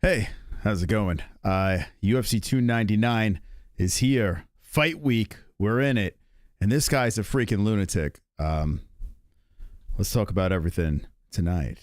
Hey, how's it going? UFC 299 is here. Fight week. We're in it. And this guy's a freaking lunatic. Let's talk about everything tonight.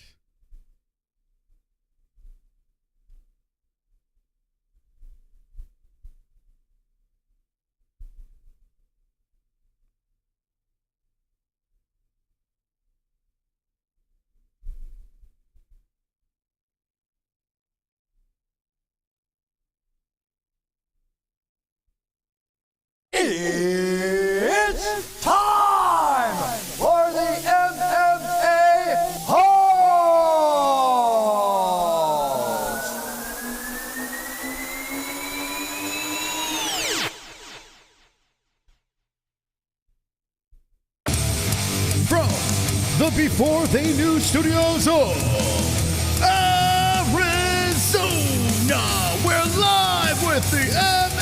It's time for the MMA-Holes. From the Before They Knew studios of Arizona, we're live with the MMA-Holes.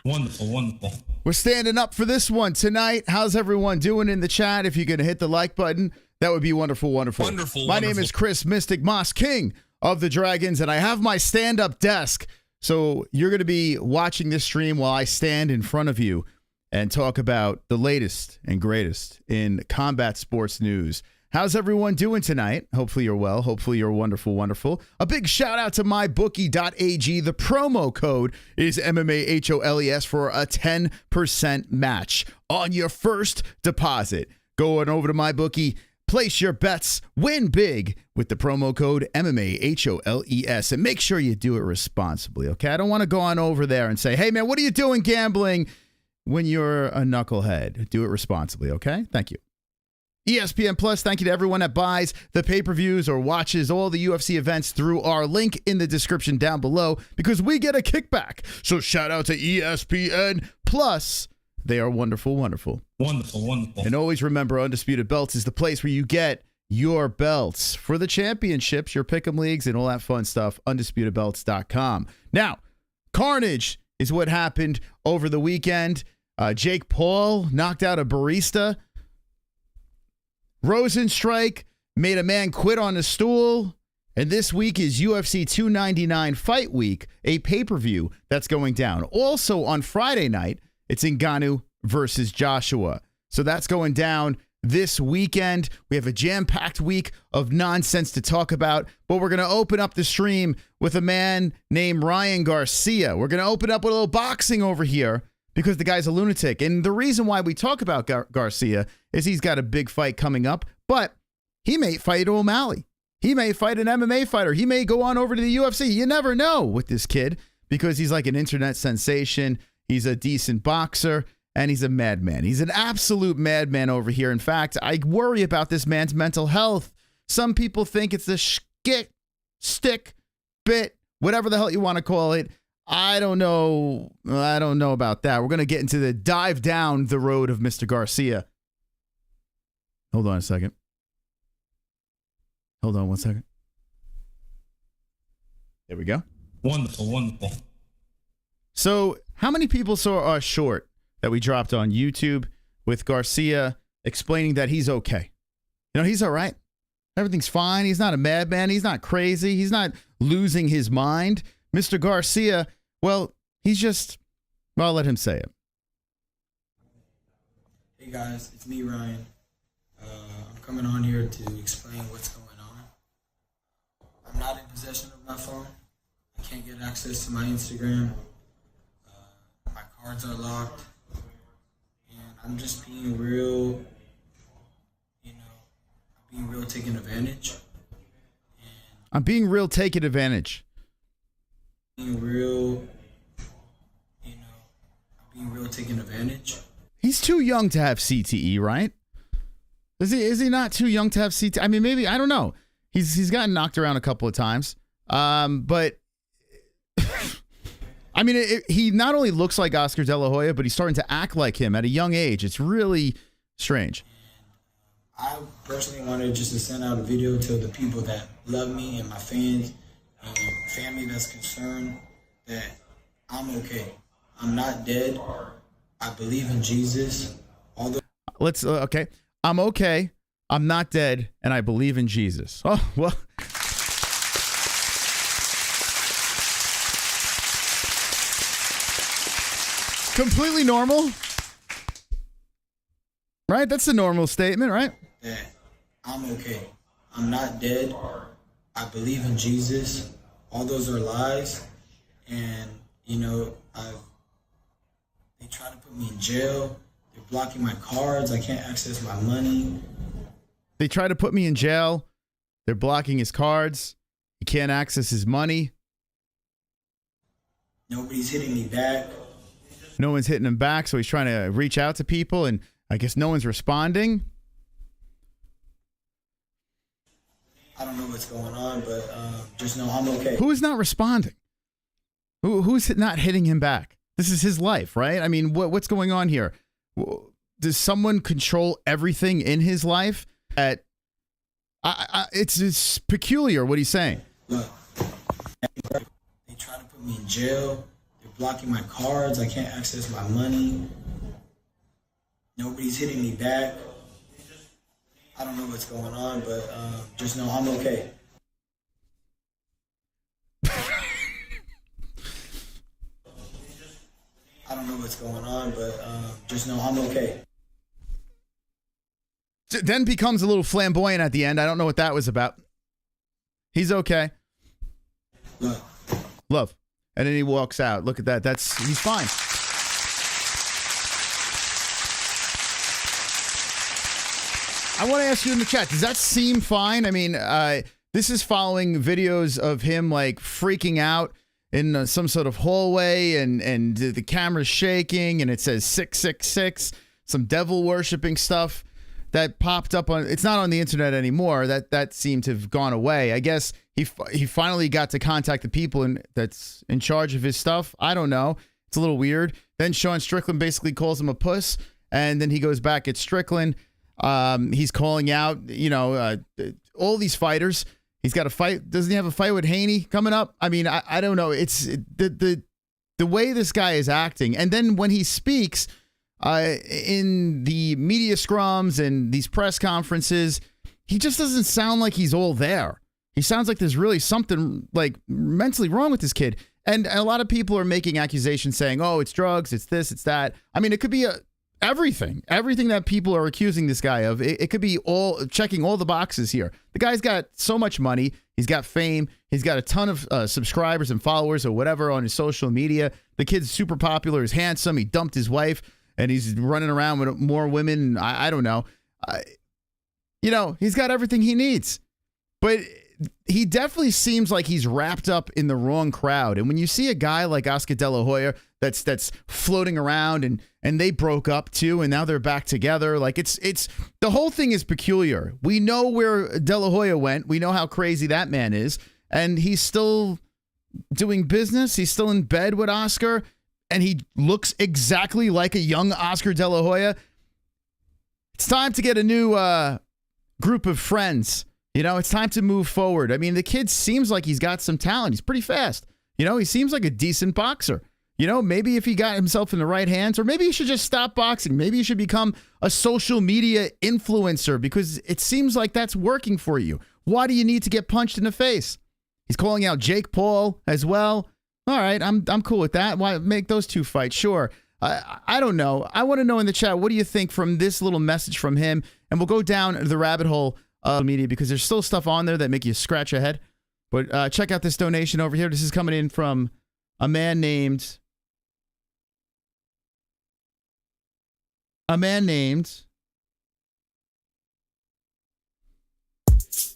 Wonderful, wonderful. We're standing up for this one tonight. How's everyone doing in the chat? If you're going to hit the like button, that would be wonderful, wonderful. Wonderful, My name is Chris Mystic Moss, King of the Dragons, and I have my stand-up desk. So you're going to be watching this stream while I stand in front of you and talk about the latest and greatest in combat sports news. How's everyone doing tonight? Hopefully you're well. Hopefully you're wonderful, wonderful. A big shout out to mybookie.ag. The promo code is MMA-Holes for a 10% match on your first deposit. Go on over to mybookie, place your bets, win big with the promo code MMA-Holes, and make sure you do it responsibly, okay? I don't want to go on over there and say, hey man, what are you doing gambling when you're a knucklehead? Do it responsibly, okay? Thank you. ESPN Plus, thank you to everyone that buys the pay-per-views or watches all the UFC events through our link in the description down below because we get a kickback. So shout out to ESPN Plus. They are wonderful, wonderful. Wonderful, wonderful. And always remember, Undisputed Belts is the place where you get your belts for the championships, your pick'em leagues, and all that fun stuff. UndisputedBelts.com. Now, carnage is what happened over the weekend. Jake Paul knocked out a barista. Rosenstrike made a man quit on a stool. And this week is UFC 299 Fight Week, a pay-per-view that's going down. Also on Friday night, it's Ngannou versus Joshua. So that's going down this weekend. We have a jam-packed week of nonsense to talk about, but we're going to open up the stream with a man named Ryan Garcia. We're going to open up with a little boxing over here because the guy's a lunatic. And the reason why we talk about Garcia is he's got a big fight coming up, but he may fight O'Malley. He may fight an MMA fighter. He may go on over to the UFC. You never know with this kid because he's like an internet sensation. He's a decent boxer, and he's a madman. He's an absolute madman over here. In fact, I worry about this man's mental health. Some people think it's a stick, bit, whatever the hell you want to call it. I don't know. I don't know about that. We're going to get into the dive down the road of Mr. Garcia. Hold on a second. Hold on one second. There we go. Wonderful, wonderful. So how many people saw our short that we dropped on YouTube with Garcia explaining that he's okay? You know, he's all right. Everything's fine. He's not a madman. He's not crazy. He's not losing his mind. Mr. Garcia, well, he's just, well, I'll let him say it. Hey guys, it's me, Ryan. I'm coming on here to explain what's going on. I'm not in possession of my phone. I can't get access to my Instagram. My cards are locked. And I'm just being real, I'm being real taken advantage. I'm being real taken advantage. Being real, being real taken advantage. He's too young to have CTE, right? Is he not too young to have CTE? I mean, maybe, I don't know. He's gotten knocked around a couple of times. But I mean, he not only looks like Oscar De La Hoya, but he's starting to act like him at a young age. It's really strange. I personally wanted just to send out a video to the people that love me and my fans and family that's concerned that I'm okay. I'm not dead. I believe in Jesus. Let's, okay. I'm okay. I'm not dead, and I believe in Jesus. Oh, well. Completely normal. Right? That's a normal statement, right? Yeah, I'm okay. I'm not dead. I believe in Jesus. All those are lies. And, you know, they try to put me in jail. They're blocking my cards. I can't access my money. They try to put me in jail. They're blocking his cards. He can't access his money. Nobody's hitting me back. No one's hitting him back, so he's trying to reach out to people, and I guess no one's responding. I don't know what's going on, but just know I'm okay. Who is not responding? Who's not hitting him back? This is his life, right? I mean, what's going on here? Does someone control everything in his life? It's peculiar what he's saying. Look, they try to put me in jail. They're blocking my cards. I can't access my money. Nobody's hitting me back. I don't know what's going on, but just know I'm okay. I don't know what's going on, but just know I'm okay. Then becomes a little flamboyant at the end. I don't know what that was about. He's okay. Love. And then he walks out. Look at that. He's fine. I want to ask you in the chat, does that seem fine? I mean, this is following videos of him like freaking out in some sort of hallway, and the camera's shaking, and it says 666, some devil worshipping stuff that popped up on. It's not on the internet anymore. That seemed to have gone away. I guess he finally got to contact the people that's in charge of his stuff. I don't know. It's a little weird. Then Sean Strickland basically calls him a puss, and then he goes back at Strickland. He's calling out, all these fighters. He's got a fight. Doesn't he have a fight with Haney coming up? I mean, I don't know. It's the way this guy is acting. And then when he speaks in the media scrums and these press conferences, he just doesn't sound like he's all there. He sounds like there's really something like mentally wrong with this kid. And a lot of people are making accusations saying, oh, it's drugs, it's this, it's that. I mean, it could be everything that people are accusing this guy of. It could be all checking all the boxes here. The guy's got so much money. He's got fame. He's got a ton of subscribers and followers or whatever on his social media. The kid's super popular. He's handsome. He dumped his wife and he's running around with more women. I don't know. He's got everything he needs, but he definitely seems like he's wrapped up in the wrong crowd. And when you see a guy like Oscar De La Hoya that's floating around and they broke up too, and now they're back together. Like it's the whole thing is peculiar. We know where De La Hoya went. We know how crazy that man is, and he's still doing business. He's still in bed with Oscar, and he looks exactly like a young Oscar De La Hoya. It's time to get a new group of friends. It's time to move forward. I mean, the kid seems like he's got some talent. He's pretty fast. He seems like a decent boxer. Maybe if he got himself in the right hands, or maybe he should just stop boxing. Maybe he should become a social media influencer, because it seems like that's working for you. Why do you need to get punched in the face? He's calling out Jake Paul as well. All right, I'm cool with that. Why make those two fight? Sure. I don't know. I want to know in the chat, what do you think from this little message from him? And we'll go down the rabbit hole of media, because there's still stuff on there that make you scratch your head. But check out this donation over here. This is coming in from a man named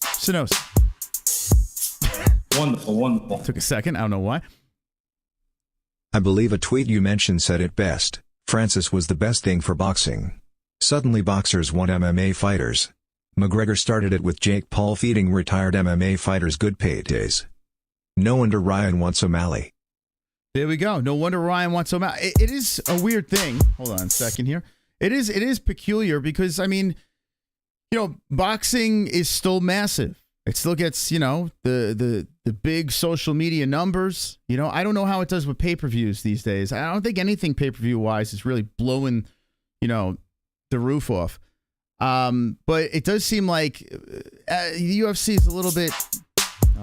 Sinos. Wonderful. Took a second. I don't know why. I believe a tweet you mentioned said it best. Francis was the best thing for boxing. Suddenly boxers want MMA fighters. McGregor started it with Jake Paul feeding retired MMA fighters good paydays. No wonder Ryan wants O'Malley. There we go. No wonder Ryan wants O'Malley. It is a weird thing. Hold on a second here. It is peculiar because, I mean, boxing is still massive. It still gets, the big social media numbers. I don't know how it does with pay-per-views these days. I don't think anything pay-per-view wise is really blowing, the roof off. But it does seem like the UFC is a little bit.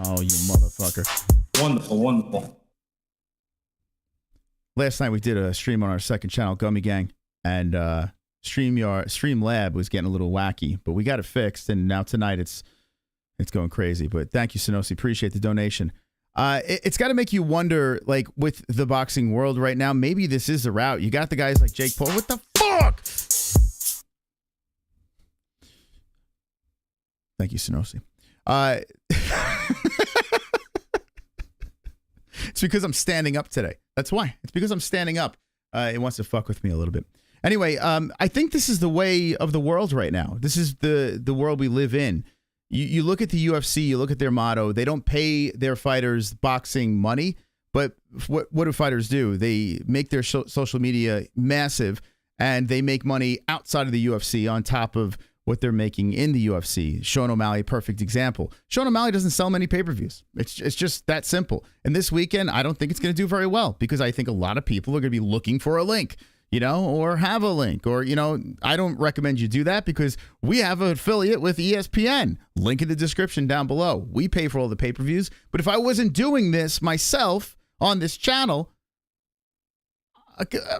Oh, you motherfucker! Wonderful. Last night we did a stream on our second channel, Gummy Gang, and Streamlab was getting a little wacky, but we got it fixed, and now tonight it's going crazy. But thank you, Sonosi. Appreciate the donation. It's got to make you wonder, like, with the boxing world right now, maybe this is the route. You got the guys like Jake Paul. What the fuck? Thank you, Sonosi. It's because I'm standing up today. That's why. It's because I'm standing up. It wants to fuck with me a little bit. Anyway, I think this is the way of the world right now. This is the world we live in. You look at the UFC, you look at their motto. They don't pay their fighters boxing money, but what do fighters do? They make their social media massive, and they make money outside of the UFC on top of what they're making in the UFC. Sean O'Malley, perfect example. Sean O'Malley doesn't sell many pay-per-views. It's just that simple. And this weekend, I don't think it's going to do very well because I think a lot of people are going to be looking for a link, or have a link, or, I don't recommend you do that because we have an affiliate with ESPN. Link in the description down below. We pay for all the pay-per-views. But if I wasn't doing this myself on this channel,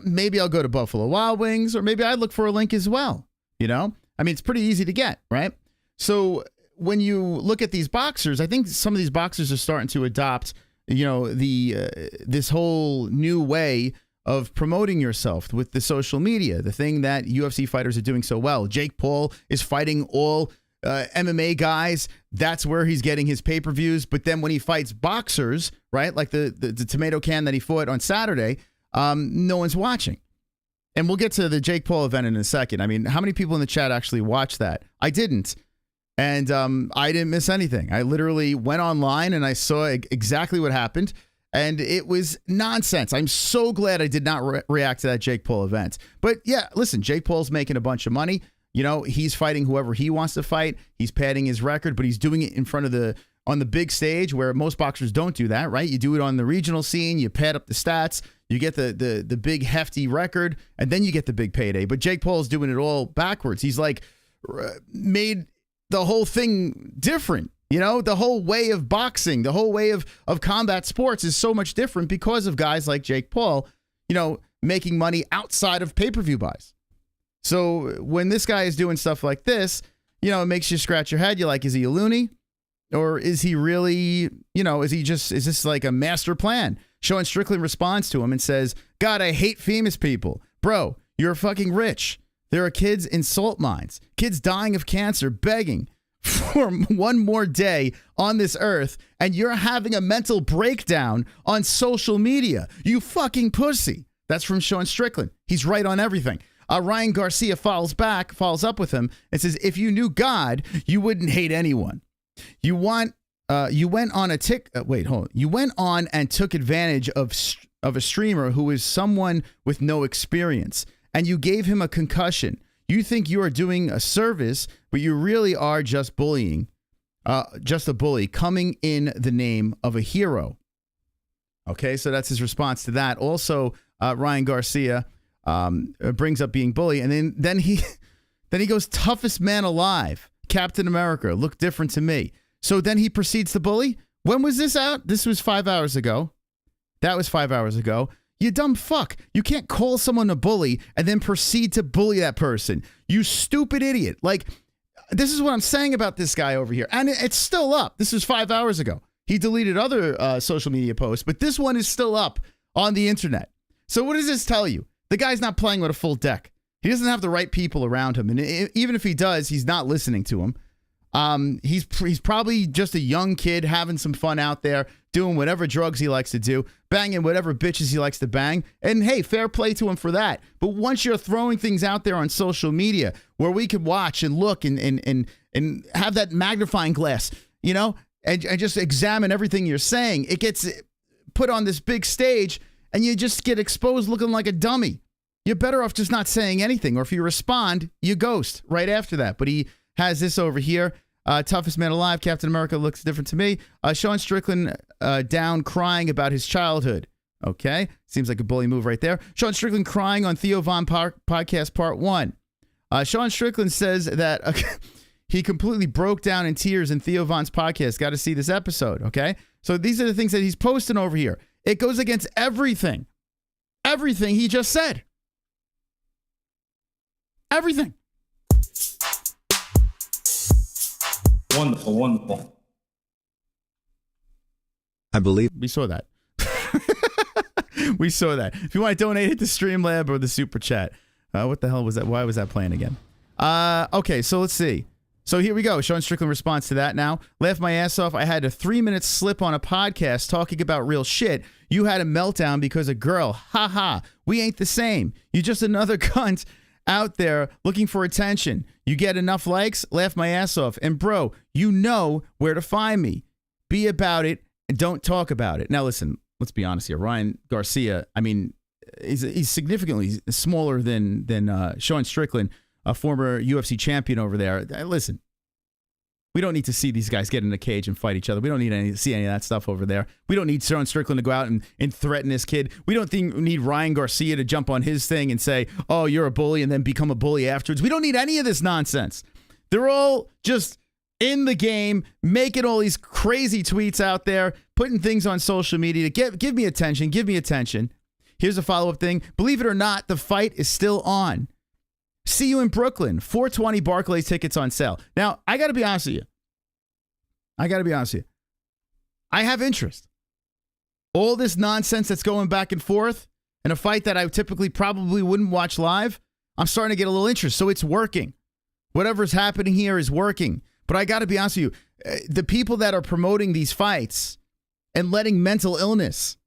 maybe I'll go to Buffalo Wild Wings, or maybe I'd look for a link as well. I mean, it's pretty easy to get, right? So when you look at these boxers, I think some of these boxers are starting to adopt, this whole new way of promoting yourself with the social media, the thing that UFC fighters are doing so well. Jake Paul is fighting all MMA guys. That's where he's getting his pay-per-views. But then when he fights boxers, right, like the tomato can that he fought on Saturday, no one's watching. And we'll get to the Jake Paul event in a second. I mean, how many people in the chat actually watched that? I didn't. And I didn't miss anything. I literally went online and I saw exactly what happened. And it was nonsense. I'm so glad I did not react to that Jake Paul event. But yeah, listen, Jake Paul's making a bunch of money. He's fighting whoever he wants to fight. He's padding his record, but he's doing it in front of on the big stage where most boxers don't do that, right? You do it on the regional scene. You pad up the stats. You get the big hefty record, and then you get the big payday. But Jake Paul's doing it all backwards. He's like made the whole thing different. The whole way of boxing, the whole way of combat sports is so much different because of guys like Jake Paul, making money outside of pay-per-view buys. So when this guy is doing stuff like this, it makes you scratch your head. You're like, is he a loony? Or is he really, is this like a master plan? Sean Strickland responds to him and says, God, I hate famous people. Bro, you're fucking rich. There are kids in salt mines, kids dying of cancer, begging for one more day on this earth, and you're having a mental breakdown on social media. You fucking pussy. That's from Sean Strickland. He's right on everything. Ryan Garcia follows up with him and says, if you knew God, you wouldn't hate anyone. You went on and took advantage of a streamer who is someone with no experience, and you gave him a concussion. You think you are doing a service, but you really are just bullying, just a bully coming in the name of a hero. Okay, so that's his response to that. Also, Ryan Garcia brings up being bully, and then he goes, toughest man alive, Captain America, look different to me. So then he proceeds to bully. When was this out? This was 5 hours ago. That was 5 hours ago. You dumb fuck. You can't call someone a bully and then proceed to bully that person. You stupid idiot. Like, this is what I'm saying about this guy over here. And it's still up. This was 5 hours ago. He deleted other social media posts, but this one is still up on the internet. So what does this tell you? The guy's not playing with a full deck. He doesn't have the right people around him. And even if he does, he's not listening to him. He's probably just a young kid having some fun out there, doing whatever drugs he likes to do, banging whatever bitches he likes to bang. And hey, fair play to him for that. But once you're throwing things out there on social media where we can watch and look and have that magnifying glass, and just examine everything you're saying, it gets put on this big stage and you just get exposed looking like a dummy. You're better off just not saying anything. Or if you respond, you ghost right after that. But he has this over here. Toughest man alive. Captain America looks different to me. Sean Strickland down crying about his childhood. Okay. Seems like a bully move right there. Sean Strickland crying on Theo Von podcast part 1. Sean Strickland says that he completely broke down in tears in Theo Von's podcast. Got to see this episode. Okay. So these are the things that he's posting over here. It goes against everything he just said. Everything. Wonderful, wonderful. I believe We saw that. We saw that. If you want to donate, hit the Streamlab or the Super Chat. What the hell was that? Why was that playing again? Okay, so let's see. So here we go. Sean Strickland responds to that now. Laughed my ass off. I had a 3-minute slip on a podcast talking about real shit. You had a meltdown because a girl. Ha ha. We ain't the same. You just another cunt out there looking for attention. You get enough likes, laugh my ass off. And bro, you know where to find me. Be about it and don't talk about it. Now listen, let's be honest here. Ryan Garcia, I mean, he's significantly smaller than Sean Strickland, a former UFC champion over there. Listen, we don't need to see these guys get in a cage and fight each other. We don't need to see any of that stuff over there. We don't need Sean Strickland to go out and threaten this kid. We don't need Ryan Garcia to jump on his thing and say, oh, you're a bully, and then become a bully afterwards. We don't need any of this nonsense. They're all just in the game, making all these crazy tweets out there, putting things on social media to give me attention, give me attention. Here's a follow-up thing. Believe it or not, the fight is still on. See you in Brooklyn. 420 Barclays tickets on sale. Now, I got to be honest with you. I have interest. All this nonsense that's going back and forth in a fight that I typically probably wouldn't watch live, I'm starting to get a little interest. So it's working. Whatever's happening here is working. But I got to be honest with you. The people that are promoting these fights and letting mental illness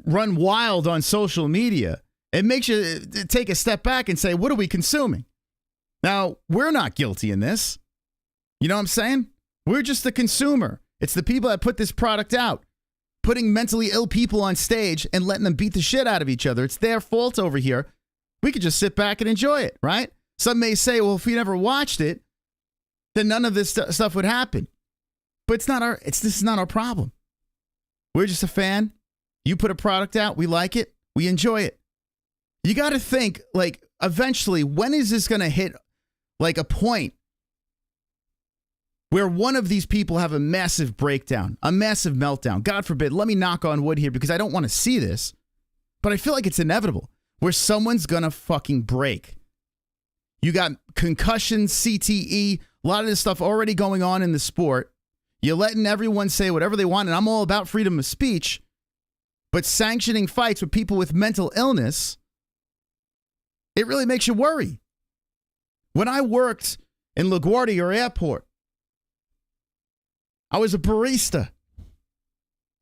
run wild on social media, it makes you take a step back and say, what are we consuming? Now, we're not guilty in this. You know what I'm saying? We're just the consumer. It's the people that put this product out, putting mentally ill people on stage and letting them beat the shit out of each other. It's their fault over here. We could just sit back and enjoy it, right? Some may say, well, if we never watched it, then none of this stuff would happen. But this is not our problem. We're just a fan. You put a product out, we like it, we enjoy it. You got to think, like, eventually, when is this going to hit, like, a point where one of these people have a massive breakdown, a massive meltdown? God forbid. Let me knock on wood here because I don't want to see this, but I feel like it's inevitable, where someone's going to fucking break. You got concussions, CTE, a lot of this stuff already going on in the sport. You're letting everyone say whatever they want, and I'm all about freedom of speech, but sanctioning fights with people with mental illness, it really makes you worry. When I worked in LaGuardia Airport, I was a barista.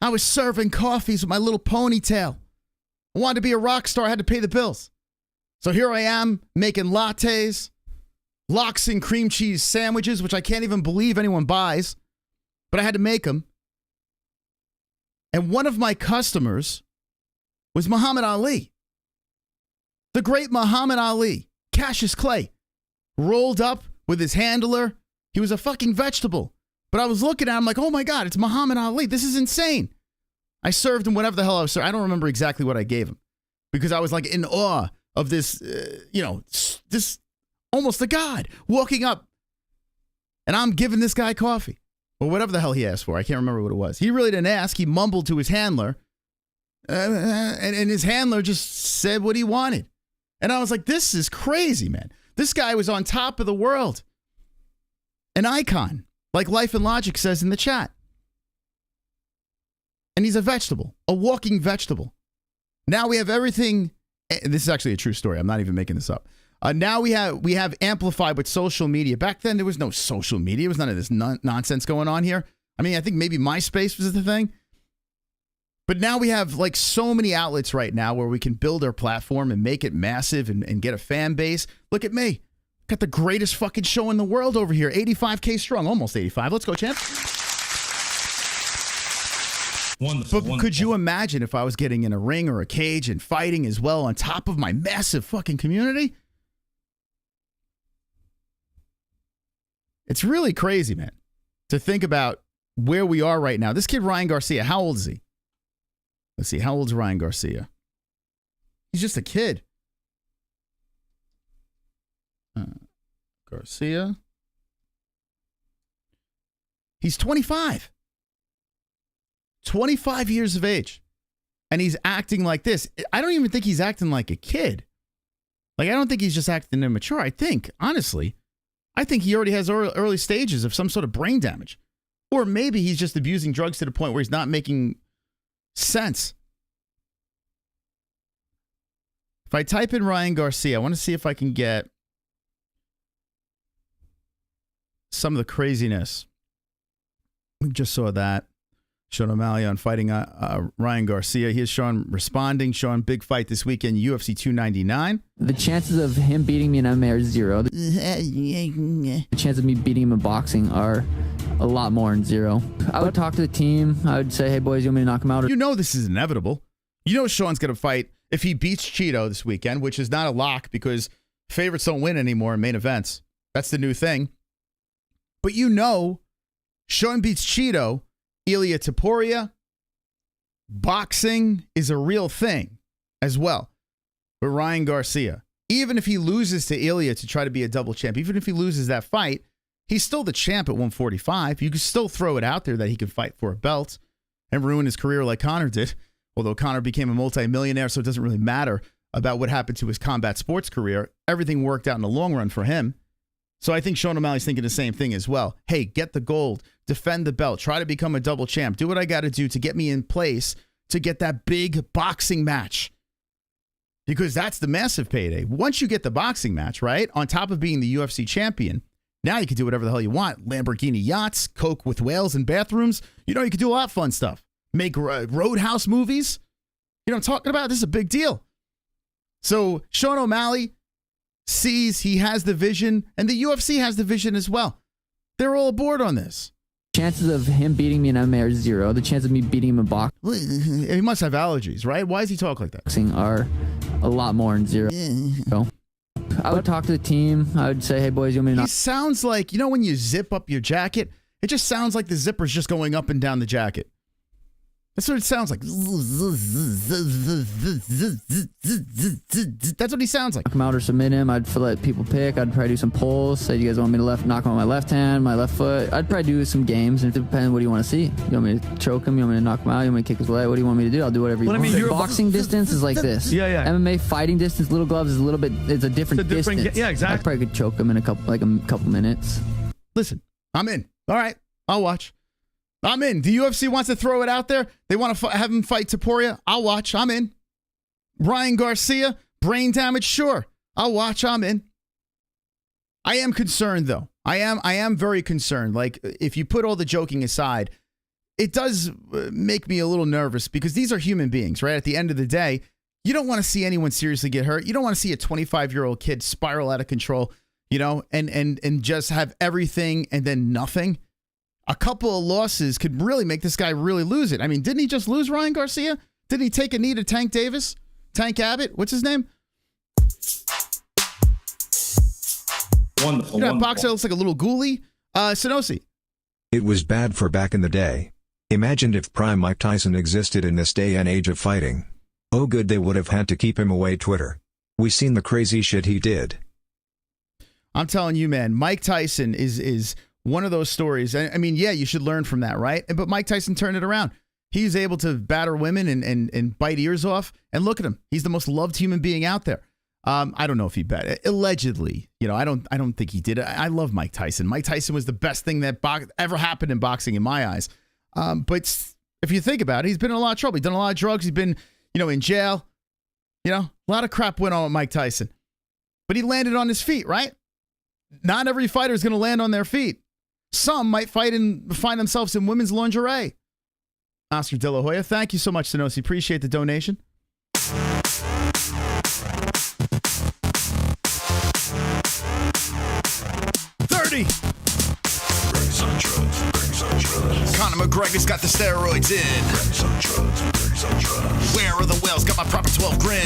I was serving coffees with my little ponytail. I wanted to be a rock star. I had to pay the bills. So here I am making lattes, lox and cream cheese sandwiches, which I can't even believe anyone buys, but I had to make them. And one of my customers was Muhammad Ali. The great Muhammad Ali, Cassius Clay, rolled up with his handler. He was a fucking vegetable. But I was looking at him like, oh my God, it's Muhammad Ali. This is insane. I served him whatever the hell I was serving. I don't remember exactly what I gave him because I was like in awe of this, this almost a god walking up. And I'm giving this guy coffee or whatever the hell he asked for. I can't remember what it was. He really didn't ask. He mumbled to his handler. And his handler just said what he wanted. And I was like, this is crazy, man. This guy was on top of the world. An icon, like Life and Logic says in the chat. And he's a vegetable, a walking vegetable. Now we have everything. This is actually a true story. I'm not even making this up. Now we have amplified with social media. Back then, there was no social media. There was none of this nonsense going on here. I mean, I think maybe MySpace was the thing. But now we have like so many outlets right now where we can build our platform and make it massive and get a fan base. Look at me. Got the greatest fucking show in the world over here. 85K strong. Almost 85. Let's go, champ. Wonderful. But could you imagine if I was getting in a ring or a cage and fighting as well on top of my massive fucking community? It's really crazy, man, to think about where we are right now. This kid, Ryan Garcia, how old is he? Let's see. How old is Ryan Garcia? He's just a kid. Garcia. He's 25. 25 years of age. And he's acting like this. I don't even think he's acting like a kid. Like, I don't think he's just acting immature. I think, honestly, I think he already has early stages of some sort of brain damage. Or maybe he's just abusing drugs to the point where he's not making sense. If I type in Ryan Garcia, I want to see if I can get some of the craziness. We just saw that. Sean O'Malley on fighting Ryan Garcia. Here's Sean responding. Sean, big fight this weekend, UFC 299. The chances of him beating me in MMA are 0. The chance of me beating him in boxing are a lot more than 0. I would talk to the team. I would say, hey, boys, you want me to knock him out? You know this is inevitable. You know Sean's going to fight if he beats Cheeto this weekend, which is not a lock because favorites don't win anymore in main events. That's the new thing. But you know Sean beats Cheeto. Ilia Topuria, boxing is a real thing as well. But Ryan Garcia, even if he loses to Ilia to try to be a double champ, even if he loses that fight, he's still the champ at 145. You can still throw it out there that he can fight for a belt and ruin his career like Conor did. Although Conor became a multimillionaire, so it doesn't really matter about what happened to his combat sports career. Everything worked out in the long run for him. So I think Sean O'Malley's thinking the same thing as well. Hey, get the gold, defend the belt, try to become a double champ, do what I got to do to get me in place to get that big boxing match. Because that's the massive payday. Once you get the boxing match, right, on top of being the UFC champion, now you can do whatever the hell you want. Lamborghini yachts, coke with whales in bathrooms. You know, you can do a lot of fun stuff. Make Roadhouse movies. You know what I'm talking about? This is a big deal. So Sean O'Malley sees he has the vision, and the UFC has the vision as well. They're all aboard on this. Chances of him beating me in MMA are 0. The chance of me beating him in boxing, He must have allergies, right? Why does he talk like that? Are a lot more than 0. So I would talk to the team. I would say, hey, boys, you want me to He knock? sounds like, you know when you zip up your jacket? It just sounds like the zipper's just going up and down the jacket. That's what it sounds like. That's what he sounds like. Knock him out or submit him. I'd let people pick. I'd probably do some polls. Say, you guys want me to knock him on my left hand, my left foot? I'd probably do some games. And it depends what do you want to see. You want me to choke him? You want me to knock him out? You want me to kick his leg? What do you want me to do? I'll do whatever you want. Boxing distance is like this. Yeah. MMA fighting distance, little gloves is it's a different distance. Yeah, exactly. I probably could choke him in a couple minutes. Listen, I'm in. All right, I'll watch. I'm in. The UFC wants to throw it out there. They want to have him fight Topuria. I'll watch. I'm in. Ryan Garcia, brain damage. Sure, I'll watch. I'm in. I am concerned, though. I am very concerned. Like, if you put all the joking aside, it does make me a little nervous because these are human beings, right? At the end of the day, you don't want to see anyone seriously get hurt. You don't want to see a 25-year-old kid spiral out of control, you know, and just have everything and then nothing. A couple of losses could really make this guy really lose it. I mean, didn't he just lose Ryan Garcia? Didn't he take a knee to Tank Davis? Tank Abbott? What's his name? Wonderful. You know that boxer looks like a little ghoulie? Sonosi. It was bad for back in the day. Imagine if prime Mike Tyson existed in this day and age of fighting. Oh good, they would have had to keep him away Twitter. We seen the crazy shit he did. I'm telling you, man, Mike Tyson is one of those stories. I mean, yeah, you should learn from that, right? But Mike Tyson turned it around. He's able to batter women and bite ears off. And look at him. He's the most loved human being out there. I don't know if he bet. Allegedly, you know, I don't think he did. I love Mike Tyson. Mike Tyson was the best thing that ever happened in boxing in my eyes. But if you think about it, he's been in a lot of trouble. He's done a lot of drugs. He's been, you know, in jail. You know, a lot of crap went on with Mike Tyson. But he landed on his feet, right? Not every fighter is going to land on their feet. Some might fight and find themselves in women's lingerie. Oscar De La Hoya, thank you so much, Sonosi. Appreciate the donation. Conor McGregor's got the steroids in. Where are the whales? Got my proper 12 grin.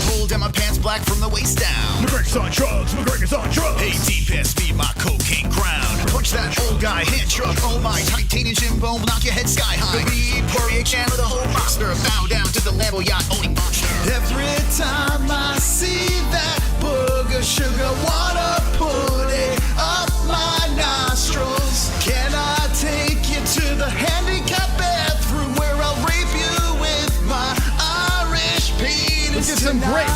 Hold down my pants black from the waist down. McGregor's on drugs, McGregor's on drugs. Hey, D-Pass me my cocaine crown. Punch that old guy, hand truck. Oh my, titanium gym bone, knock your head sky high. Be Poirier, Chandler, the whole roster. Bow down to the Lambo yacht owning monster. Every time I see that booger sugar, wanna put it up my nostrils. Can I take you to the handicap bathroom where I'll rape you with my Irish penis? Let's get some grapes.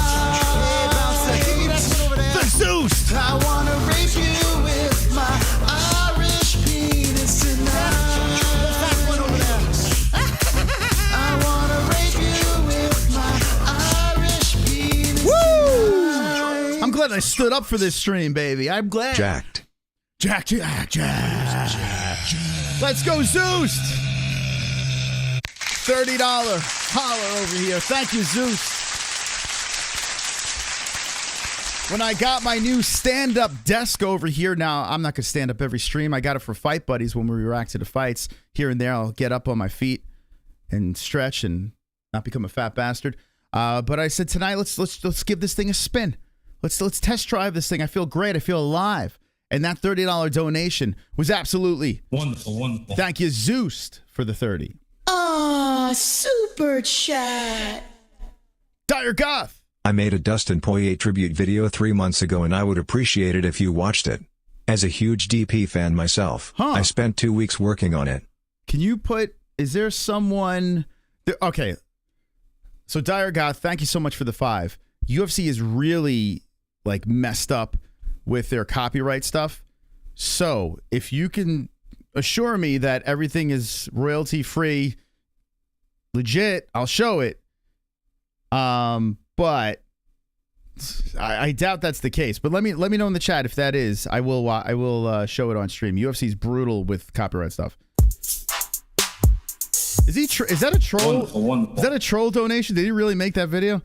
The Zeus. I wanna rape you with my Irish penis tonight. I wanna rape you with my Irish penis. Woo! I'm glad I stood up for this stream, baby. I'm glad. Jacked. Jack. Let's go, Zeus. $30 holler over here. Thank you, Zeus. When I got my new stand-up desk over here, now I'm not going to stand up every stream. I got it for Fight Buddies when we react to the fights. Here and there, I'll get up on my feet and stretch and not become a fat bastard. But I said tonight, let's give this thing a spin. Let's test drive this thing. I feel great. I feel alive. And that $30 donation was absolutely Wonderful. Thank you, Zeus, for the 30. Aw, super chat. Dire Goth. I made a Dustin Poirier tribute video 3 months ago and I would appreciate it if you watched it. As a huge DP fan myself, I spent 2 weeks working on it. Can you put, is there someone, okay. So Dire Goth, thank you so much for the 5. UFC is really like messed up with their copyright stuff. So if you can assure me that everything is royalty free, legit, I'll show it. But I doubt that's the case. But let me know in the chat if that is. I will show it on stream. UFC's brutal with copyright stuff. Is that a troll? Wonderful. Is that a troll donation? Did he really make that video?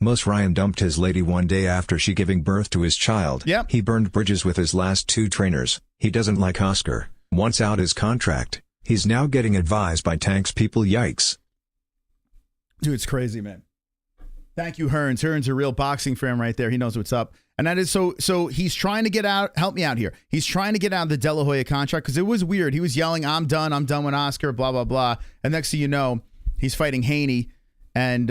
Most Ryan dumped his lady one day after she giving birth to his child. Yep. He burned bridges with his last 2 trainers. He doesn't like Oscar. Wants out his contract. He's now getting advised by Tank's people. Yikes. Dude, it's crazy, man. Thank you, Hearns. Hearns, a real boxing fan right there. He knows what's up. And that is so he's trying to get out. Help me out here. He's trying to get out of the De La Hoya contract because it was weird. He was yelling, I'm done with Oscar, blah, blah, blah. And next thing you know, he's fighting Haney and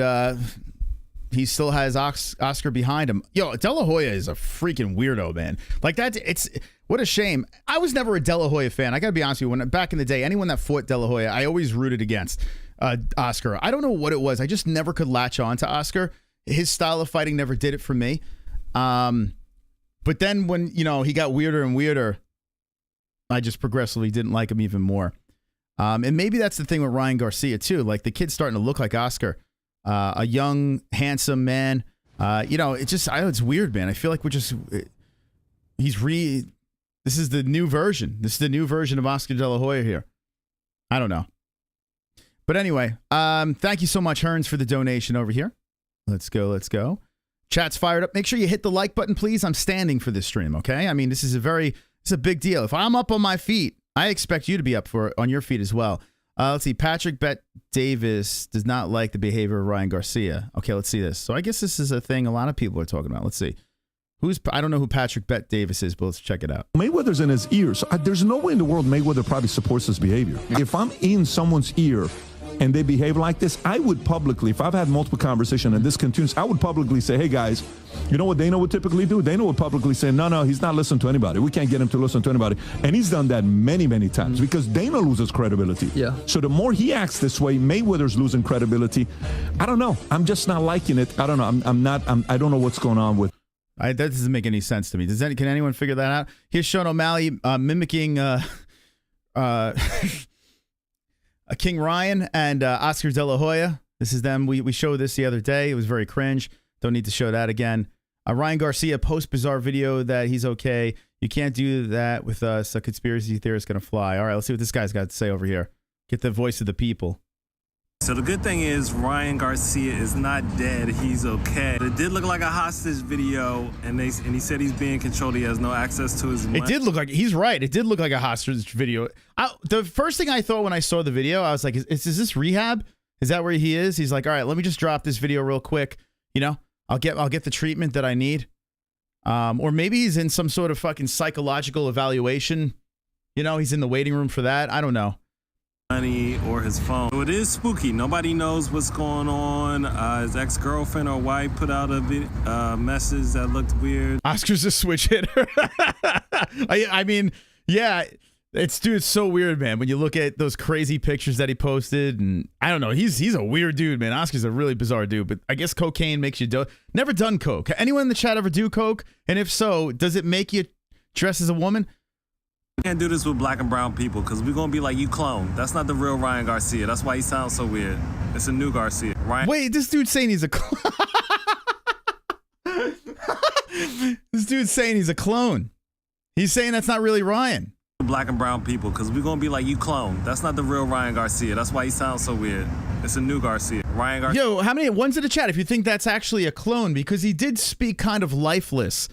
he still has Oscar behind him. Yo, De La Hoya is a freaking weirdo, man. Like that, it's what a shame. I was never a De La Hoya fan. I got to be honest with you. When back in the day, anyone that fought De La Hoya, I always rooted against Oscar. I don't know what it was. I just never could latch on to Oscar. His style of fighting never did it for me. But then when, he got weirder and weirder, I just progressively didn't like him even more. And maybe that's the thing with Ryan Garcia too. Like the kid's starting to look like Oscar, a young, handsome man. It's weird, man. I feel like this is the new version. This is the new version of Oscar De La Hoya here. I don't know. But anyway, thank you so much, Hearns, for the donation over here. Let's go. Chat's fired up. Make sure you hit the like button, please. I'm standing for this stream, okay? I mean, this is a big deal. If I'm up on my feet, I expect you to be up on your feet as well. Let's see. Patrick Bet Davis does not like the behavior of Ryan Garcia. Okay, let's see this. So I guess this is a thing a lot of people are talking about. Let's see. I don't know who Patrick Bet Davis is, but let's check it out. Mayweather's in his ear. So there's no way in the world Mayweather probably supports this behavior. If I'm in someone's ear and they behave like this, I would publicly, if I've had multiple conversations and this continues, I would publicly say, hey guys, you know what Dana would typically do? Dana would publicly say, no, he's not listening to anybody. We can't get him to listen to anybody. And he's done that many, many times because Dana loses credibility. Yeah. So the more he acts this way, Mayweather's losing credibility. I don't know. I'm just not liking it. I don't know. I don't know what's going on with. That doesn't make any sense to me. Can anyone figure that out? Here's Sean O'Malley mimicking King Ryan and Oscar De La Hoya. This is them. We showed this the other day. It was very cringe. Don't need to show that again. Ryan Garcia post bizarre video that he's okay. You can't do that with us. A conspiracy theorist going to fly. All right, let's see what this guy's got to say over here. Get the voice of the people. So the good thing is Ryan Garcia is not dead. He's okay. It did look like a hostage video, and he said he's being controlled. He has no access to his money. It did look like, he's right. It did look like a hostage video. The first thing I thought when I saw the video, I was like, is this rehab? Is that where he is? He's like, all right, let me just drop this video real quick. You know, I'll get the treatment that I need. Or maybe he's in some sort of fucking psychological evaluation. You know, he's in the waiting room for that. I don't know. Money or his phone. So it is spooky. Nobody knows what's going on. His ex-girlfriend or wife put out a message that looked weird. Oscar's a switch hitter. I mean, yeah, it's so weird, man. When you look at those crazy pictures that he posted, and I don't know, he's a weird dude, man. Oscar's a really bizarre dude, but I guess cocaine makes you never done coke. Anyone in the chat ever do coke? And if so, does it make you dress as a woman? We can't do this with black and brown people because we're going to be like, you clone. That's not the real Ryan Garcia. That's why he sounds so weird. It's a new Garcia. Ryan. Wait, this dude's saying he's a clone. This dude's saying he's a clone. He's saying that's not really Ryan. Black and brown people because we're going to be like, you clone. That's not the real Ryan Garcia. That's why he sounds so weird. It's a new Garcia. Ryan Garcia. Yo, how many ones in the chat if you think that's actually a clone? Because he did speak kind of lifeless.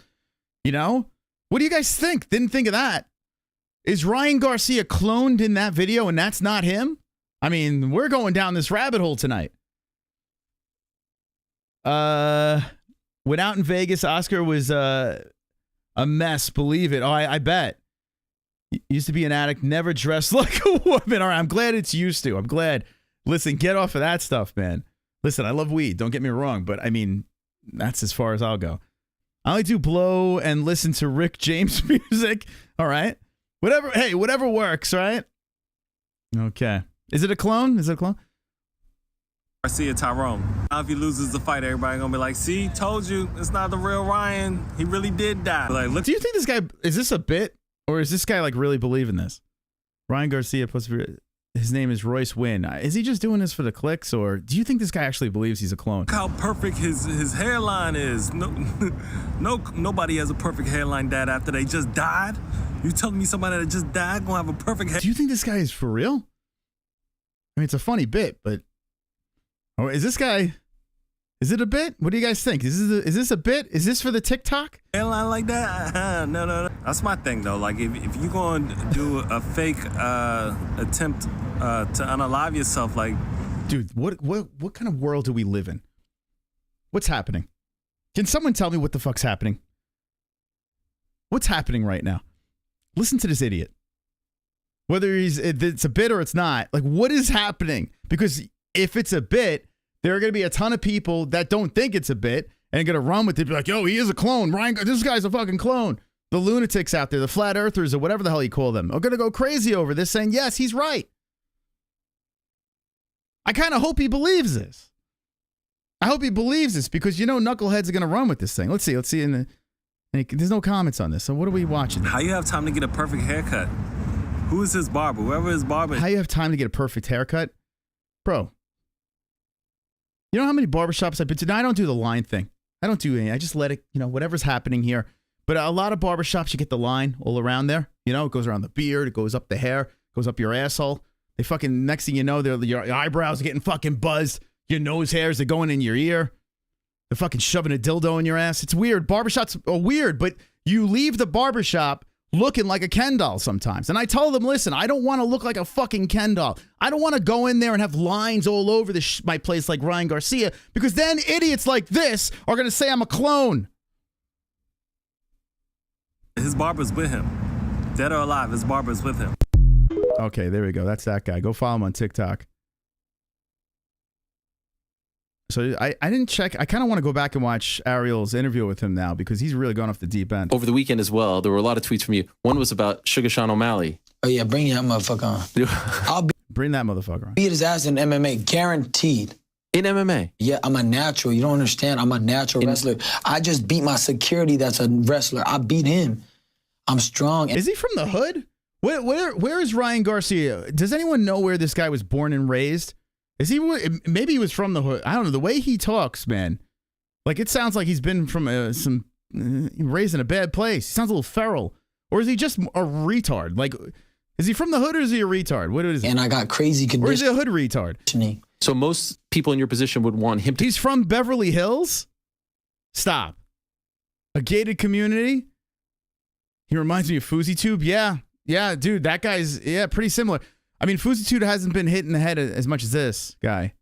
You know? What do you guys think? Didn't think of that. Is Ryan Garcia cloned in that video and that's not him? I mean, we're going down this rabbit hole tonight. When out in Vegas, Oscar was a mess, believe it. Oh, I bet. Used to be an addict, never dressed like a woman. All right, I'm glad it's used to. I'm glad. Listen, get off of that stuff, man. Listen, I love weed. Don't get me wrong, but I mean, that's as far as I'll go. I only do blow and listen to Rick James music. All right. Whatever, hey, whatever works, right? Okay. Is it a clone? Is it a clone? Garcia Tyrone. Now if he loses the fight, everybody gonna be like, see, told you, it's not the real Ryan. He really did die. Like, look. Do you think this guy, is this a bit? Or is this guy like really believing this? Ryan Garcia, his name is Royce Wynn. Is he just doing this for the clicks? Or do you think this guy actually believes he's a clone? Look how perfect his hairline is. Nobody has a perfect hairline that after they just died. You telling me somebody that just died gonna have a perfect hair? Do you think this guy is for real? I mean, it's a funny bit, but is this guy? Is it a bit? What do you guys think? Is this a bit? Is this for the TikTok? Hairline like that? No. That's my thing though. Like if you gonna do a fake attempt to unalive yourself, like, dude, what kind of world do we live in? What's happening? Can someone tell me what the fuck's happening? What's happening right now? Listen to this idiot. Whether it's a bit or it's not, like, what is happening? Because if it's a bit, there are going to be a ton of people that don't think it's a bit and are going to run with it. Be like, yo, he is a clone. Ryan, this guy's a fucking clone. The lunatics out there, the flat earthers or whatever the hell you call them, are going to go crazy over this saying, yes, he's right. I kind of hope he believes this. I hope he believes this because, you know, knuckleheads are going to run with this thing. Let's see. There's no comments on this. So what are we watching? How you have time to get a perfect haircut? Who is his barber? Whoever his barber is. How you have time to get a perfect haircut? Bro, you know how many barbershops I've been to? Now, I don't do the line thing. I don't do any. I just let it, you know, whatever's happening here. But a lot of barbershops, you get the line all around there. You know, it goes around the beard. It goes up the hair. It goes up your asshole. They fucking, next thing you know, your eyebrows are getting fucking buzzed. Your nose hairs are going in your ear. They're fucking shoving a dildo in your ass. It's weird. Barbershops are weird, but you leave the barbershop looking like a Ken doll sometimes. And I told them, listen, I don't want to look like a fucking Ken doll. I don't want to go in there and have lines all over my place like Ryan Garcia, because then idiots like this are going to say I'm a clone. His barber's with him. Dead or alive, his barber's with him. Okay, there we go. That's that guy. Go follow him on TikTok. So I didn't check. I kind of want to go back and watch Ariel's interview with him now because he's really gone off the deep end. Over the weekend as well, there were a lot of tweets from you. One was about Sugar Sean O'Malley. Oh, yeah, bring that motherfucker on. Bring that motherfucker on. Beat his ass in MMA, guaranteed. In MMA? Yeah, I'm a natural. You don't understand. I'm a natural wrestler. I just beat my security that's a wrestler. I beat him. I'm strong. Is he from the hood? Where is Ryan Garcia? Does anyone know where this guy was born and raised? Is he? Maybe he was from the hood. I don't know. The way he talks, man, like it sounds like he's been from raised in a bad place. He sounds a little feral. Or is he just a retard? Like, is he from the hood or is he a retard? What is he? And I got crazy conditioning. Or is he a hood retard? So most people in your position would want him to. He's from Beverly Hills? Stop. A gated community? He reminds me of FouseyTube. Yeah, dude, that guy's, pretty similar. I mean, FouseyTube hasn't been hit in the head as much as this guy.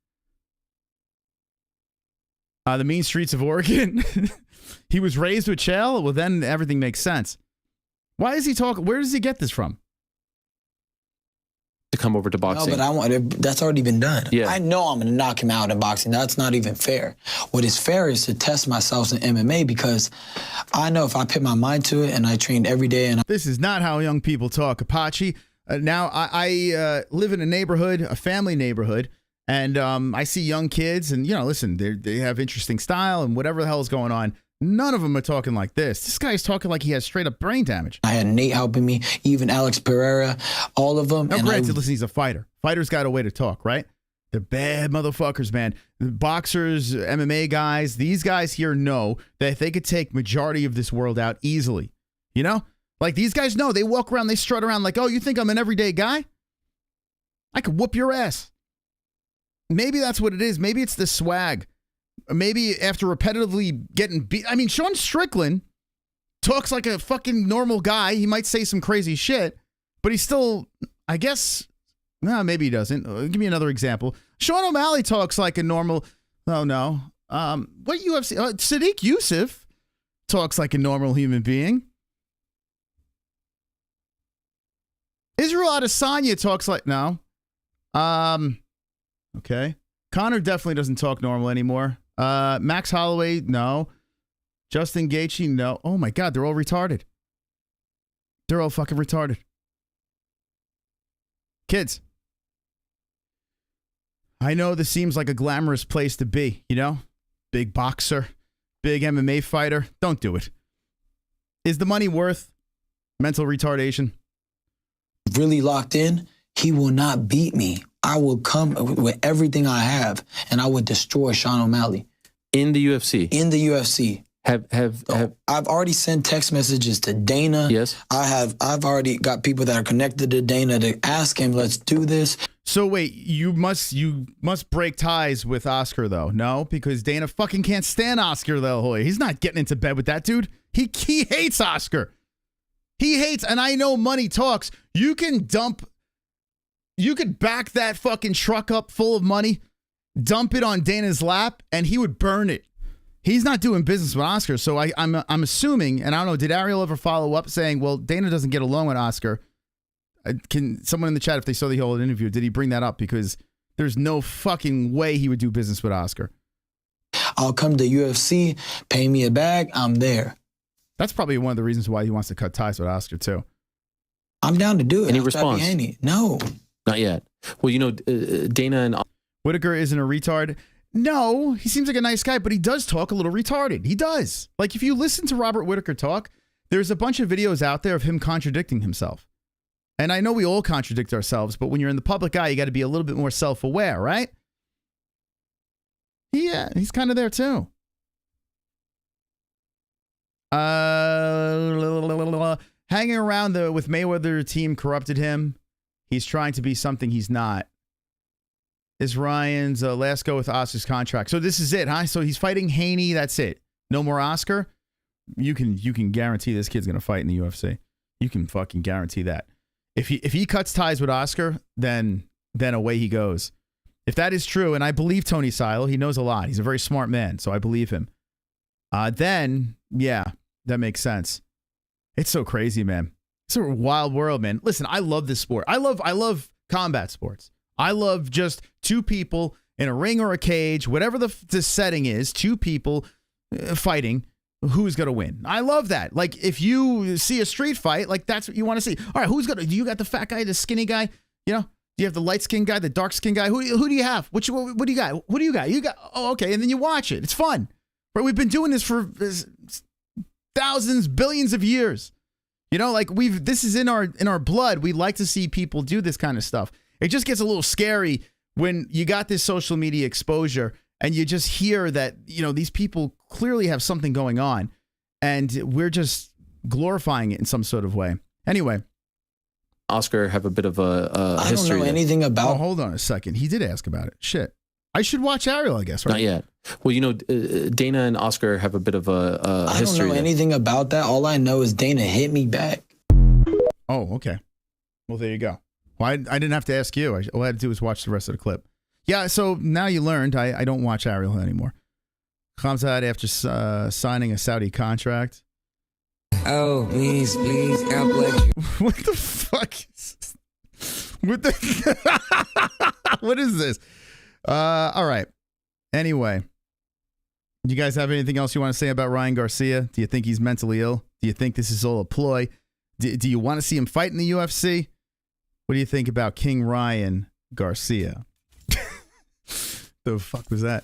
The mean streets of Oregon. He was raised with Chael. Well, then everything makes sense. Why is he talking? Where does he get this from? To come over to boxing. No, but that's already been done. Yeah. I know I'm going to knock him out in boxing. That's not even fair. What is fair is to test myself in MMA because I know if I put my mind to it and I trained every day. And This is not how young people talk, Apache. Now, I live in a neighborhood, a family neighborhood, and I see young kids, and, listen, they have interesting style and whatever the hell is going on. None of them are talking like this. This guy's talking like he has straight up brain damage. I had Nate helping me, even Alex Pereira, all of them. Now, granted, listen, he's a fighter. Fighters got a way to talk, right? They're bad motherfuckers, man. The boxers, MMA guys, these guys here know that they could take majority of this world out easily. Like these guys know. They walk around, they strut around like, oh, you think I'm an everyday guy? I could whoop your ass. Maybe that's what it is. Maybe it's the swag. Maybe after repetitively getting beat. I mean, Sean Strickland talks like a fucking normal guy. He might say some crazy shit, but he's still, I guess, maybe he doesn't. Give me another example. Sean O'Malley talks like a normal, oh no. What UFC? Sadiq Youssef talks like a normal human being. Israel Adesanya talks like, no. Okay. Connor definitely doesn't talk normal anymore. Max Holloway, no. Justin Gaethje, no. Oh my God, they're all retarded. They're all fucking retarded. Kids. I know this seems like a glamorous place to be, Big boxer, big MMA fighter. Don't do it. Is the money worth mental retardation? Really locked in, he will not beat me. I will come with everything I have, and I would destroy Sean O'Malley. In the UFC? In the UFC. I've already sent text messages to Dana. Yes. I've already got people that are connected to Dana to ask him, let's do this. So wait, you must break ties with Oscar though, no? Because Dana fucking can't stand Oscar the Hoy. He's not getting into bed with that dude. He hates Oscar. He hates, and I know money talks. You could back that fucking truck up full of money, dump it on Dana's lap, and he would burn it. He's not doing business with Oscar, so I'm assuming, and I don't know, did Ariel ever follow up saying, well, Dana doesn't get along with Oscar? Can someone in the chat, if they saw the whole interview, did he bring that up? Because there's no fucking way he would do business with Oscar. I'll come to UFC, pay me a bag, I'm there. That's probably one of the reasons why he wants to cut ties with Oscar, too. I'm down to do it. Any response? No. Not yet. Well, Dana and Whitaker isn't a retard. No, he seems like a nice guy, but he does talk a little retarded. He does. Like, if you listen to Robert Whitaker talk, there's a bunch of videos out there of him contradicting himself. And I know we all contradict ourselves, but when you're in the public eye, you got to be a little bit more self-aware, right? Yeah, he's kind of there too. Hanging around with Mayweather team corrupted him. He's trying to be something he's not. Is Ryan's last go with Oscar's contract. So this is it, huh? So he's fighting Haney. That's it. No more Oscar. You can guarantee this kid's gonna fight in the UFC. You can fucking guarantee that. If he cuts ties with Oscar, then away he goes. If that is true, and I believe Tony Silo, he knows a lot. He's a very smart man, so I believe him. Then yeah, that makes sense. It's so crazy, man. It's a wild world, man. Listen, I love this sport. I love combat sports. I love just two people in a ring or a cage, whatever the setting is, two people fighting. Who's going to win? I love that. Like, if you see a street fight, like, that's what you want to see. All right, do you got the fat guy, the skinny guy? Do you have the light skin guy, the dark skin guy? Who do you have? What do you got? What do you got? You got, oh, okay. And then you watch it. It's fun. But we've been doing this for thousands, billions of years. This is in our blood. We like to see people do this kind of stuff. It just gets a little scary when you got this social media exposure and you just hear that, these people clearly have something going on and we're just glorifying it in some sort of way. Anyway. Oscar have a bit of a history. I don't know anything about. Oh, hold on a second. He did ask about it. Shit. I should watch Ariel, I guess, right? Not yet. Well, Dana and Oscar have a bit of a history. I don't know anything about that. All I know is Dana hit me back. Oh, okay. Well, there you go. Well, I didn't have to ask you. All I had to do was watch the rest of the clip. Yeah, so now you learned I don't watch Ariel anymore. Khamzat after signing a Saudi contract. Oh, please, God bless you. What the fuck is this? What is this? All right. Anyway, do you guys have anything else you want to say about Ryan Garcia? Do you think he's mentally ill? Do you think this is all a ploy? Do you want to see him fight in the UFC? What do you think about King Ryan Garcia? The fuck was that?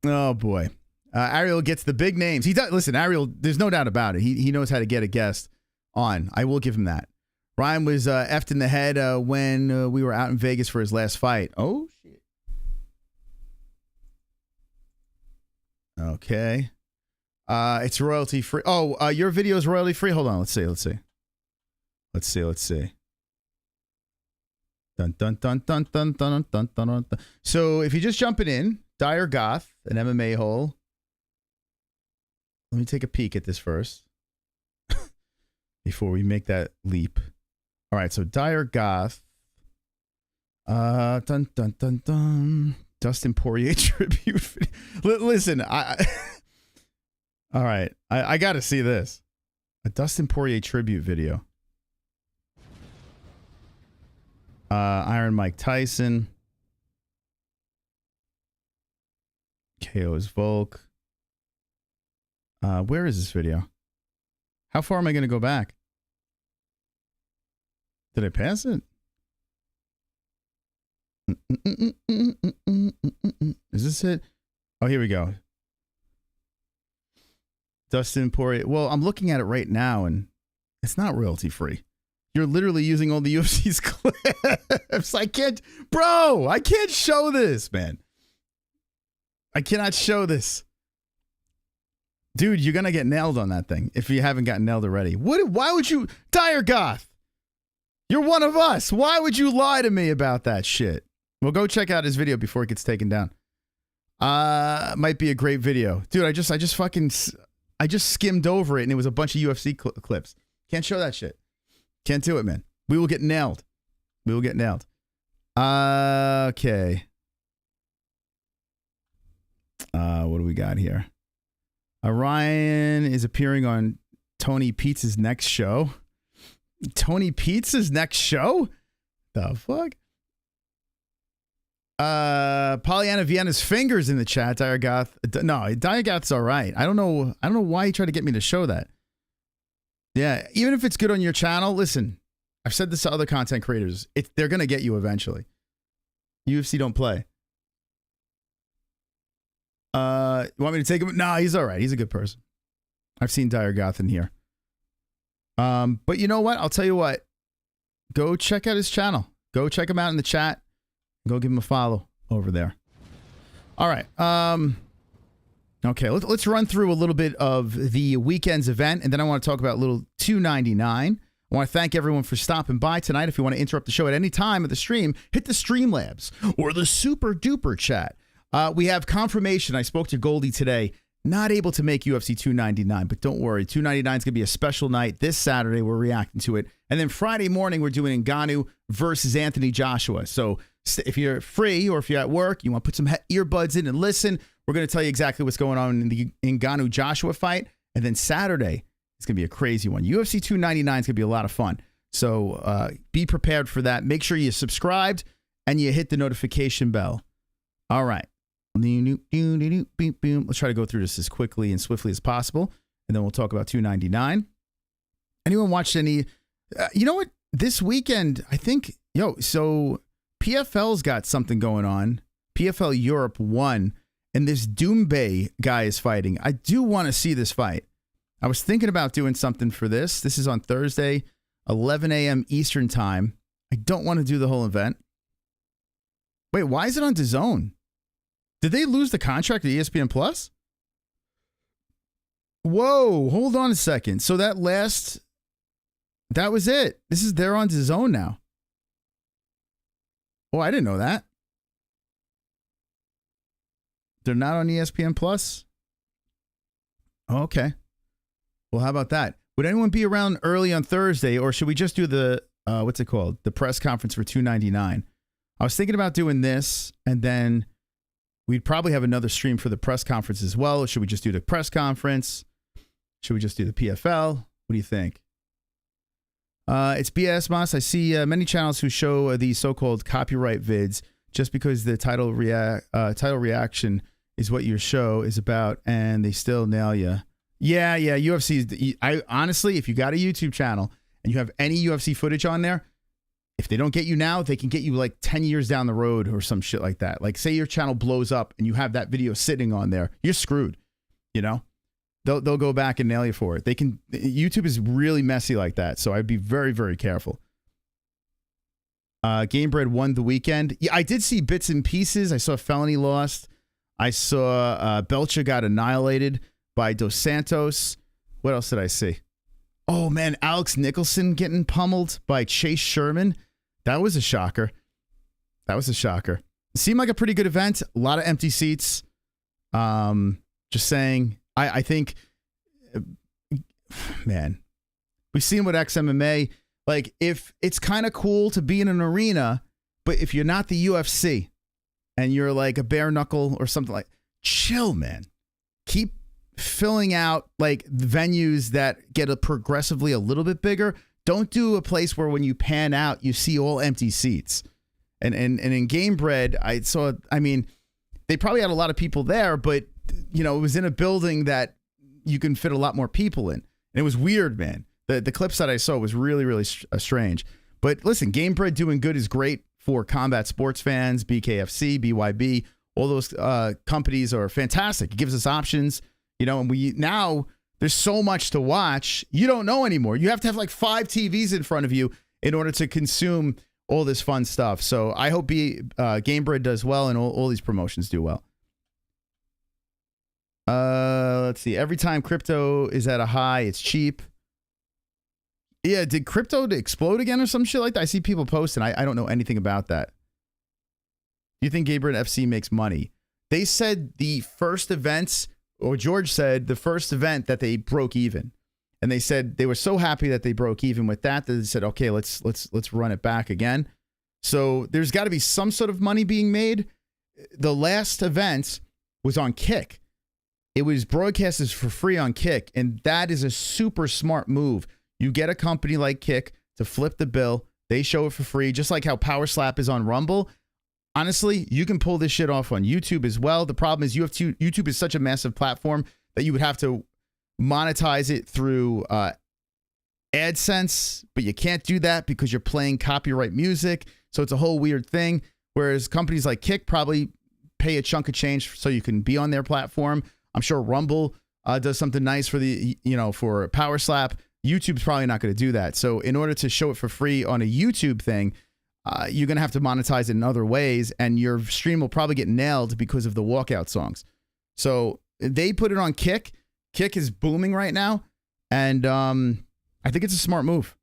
Oh, boy. Ariel gets the big names. He does. Listen, Ariel, there's no doubt about it. He knows how to get a guest on. I will give him that. Ryan was effed in the head when we were out in Vegas for his last fight. Oh, shit. Okay. It's royalty free. Oh, your video is royalty free? Hold on. Let's see. Dun, dun, dun, dun, dun, dun, dun, dun, dun. So if you're just jumping in, Dire Goth, an MMA hole. Let me take a peek at this first before we make that leap. All right, so Dire Goth. Dun, dun, dun, dun. Dustin Poirier tribute. Listen, all right, I got to see this. A Dustin Poirier tribute video. Iron Mike Tyson. KO's Volk. Where is this video? How far am I going to go back? Did I pass it? Is this it? Oh, here we go. Dustin Poirier. Well, I'm looking at it right now, and it's not royalty free. You're literally using all the UFC's clips. I can't show this, man. I cannot show this. Dude, you're going to get nailed on that thing if you haven't gotten nailed already. Why would you... Dire Goth, you're one of us. Why would you lie to me about that shit? Well, go check out his video before it gets taken down. Might be a great video. Dude, I just skimmed over it and it was a bunch of UFC clips. Can't show that shit. Can't do it, man. We will get nailed. Okay. What do we got here? Ryan is appearing on Tony Pizza's next show. Tony Pizza's next show? The fuck? Pollyanna Vienna's fingers in the chat. Dire Goth. No, Dire Goth's all right. I don't know why he tried to get me to show that. Yeah, even if it's good on your channel, listen, I've said this to other content creators. They're going to get you eventually. UFC don't play. You want me to take him? No, he's all right. He's a good person. I've seen Dire Goth in here. But you know what? I'll tell you what. Go check out his channel. Go check him out in the chat. Go give him a follow over there. All right. Okay, let's run through a little bit of the weekend's event, and then I want to talk about little 299. I want to thank everyone for stopping by tonight. If you want to interrupt the show at any time of the stream, hit the Streamlabs or the Super Duper chat. We have confirmation. I spoke to Goldie today. Not able to make UFC 299, but don't worry. 299 is going to be a special night. This Saturday, we're reacting to it. And then Friday morning, we're doing Ngannou versus Anthony Joshua. So if you're free or if you're at work, you want to put some earbuds in and listen, we're going to tell you exactly what's going on in the Ngannou Joshua fight. And then Saturday, it's going to be a crazy one. UFC 299 is going to be a lot of fun. So be prepared for that. Make sure you're subscribed and you hit the notification bell. All right. Let's try to go through this as quickly and swiftly as possible. And then we'll talk about 299. Anyone watched any... you know what? This weekend, I think... so PFL's got something going on. PFL Europe won. And this Doumbé guy is fighting. I do want to see this fight. I was thinking about doing something for this. This is on Thursday, 11 a.m. Eastern time. I don't want to do the whole event. Wait, why is it on DAZN? Did they lose the contract to ESPN Plus? Whoa, hold on a second. So that was it. They're on DAZN now. Oh, I didn't know that. They're not on ESPN Plus? Oh, okay. Well, how about that? Would anyone be around early on Thursday, or should we just do the, what's it called? The press conference for 299. I was thinking about doing this, and then we'd probably have another stream for the press conference as well. Or should we just do the press conference? Should we just do the PFL? What do you think? It's BS Moss. I see many channels who show the so-called copyright vids just because the title reaction is what your show is about, and they still nail you. Yeah, UFC. I honestly, if you got a YouTube channel and you have any UFC footage on there, if they don't get you now, they can get you like 10 years down the road or some shit like that. Like, say your channel blows up and you have that video sitting on there, you're screwed. You know, they'll go back and nail you for it. YouTube is really messy like that, so I'd be very, very careful. Gamebred won the weekend. Yeah, I did see bits and pieces. I saw Felony lost. I saw Belcher got annihilated by Dos Santos. What else did I see? Oh, man, Alex Nicholson getting pummeled by Chase Sherman. That was a shocker. It seemed like a pretty good event. A lot of empty seats. Just saying, I think, man, we've seen what XMMA, like, if it's kind of cool to be in an arena, but if you're not the UFC and you're like a bare knuckle or something like, chill, man. Keep filling out like venues that get progressively a little bit bigger. Don't do a place where when you pan out, you see all empty seats. And in Gamebred, they probably had a lot of people there, but you know, it was in a building that you can fit a lot more people in. And it was weird, man. The clips that I saw was really, really strange. But listen, Gamebred doing good is great for combat sports fans, BKFC, BYB, all those companies are fantastic. It gives us options, you know, and now there's so much to watch. You don't know anymore. You have to have like 5 TVs in front of you in order to consume all this fun stuff. So I hope Gamebred does well and all these promotions do well. Let's see. Every time crypto is at a high, it's cheap. Yeah, did crypto explode again or some shit like that? I see people posting. I don't know anything about that. Do you think Gamebred FC makes money? They said the first events, or George said the first event that they broke even. And they said they were so happy that they broke even with that they said, okay, let's run it back again. So there's got to be some sort of money being made. The last event was on Kick. It was broadcasted for free on Kick, and that is a super smart move. You get a company like Kick to flip the bill. They show it for free, just like how Power Slap is on Rumble. Honestly, you can pull this shit off on YouTube as well. The problem is YouTube is such a massive platform that you would have to monetize it through AdSense, but you can't do that because you're playing copyright music. So it's a whole weird thing. Whereas companies like Kick probably pay a chunk of change so you can be on their platform. I'm sure Rumble does something nice for Power Slap. YouTube's probably not going to do that. So in order to show it for free on a YouTube thing, you're going to have to monetize it in other ways, and your stream will probably get nailed because of the walkout songs. So they put it on Kick. Kick is booming right now, and I think it's a smart move.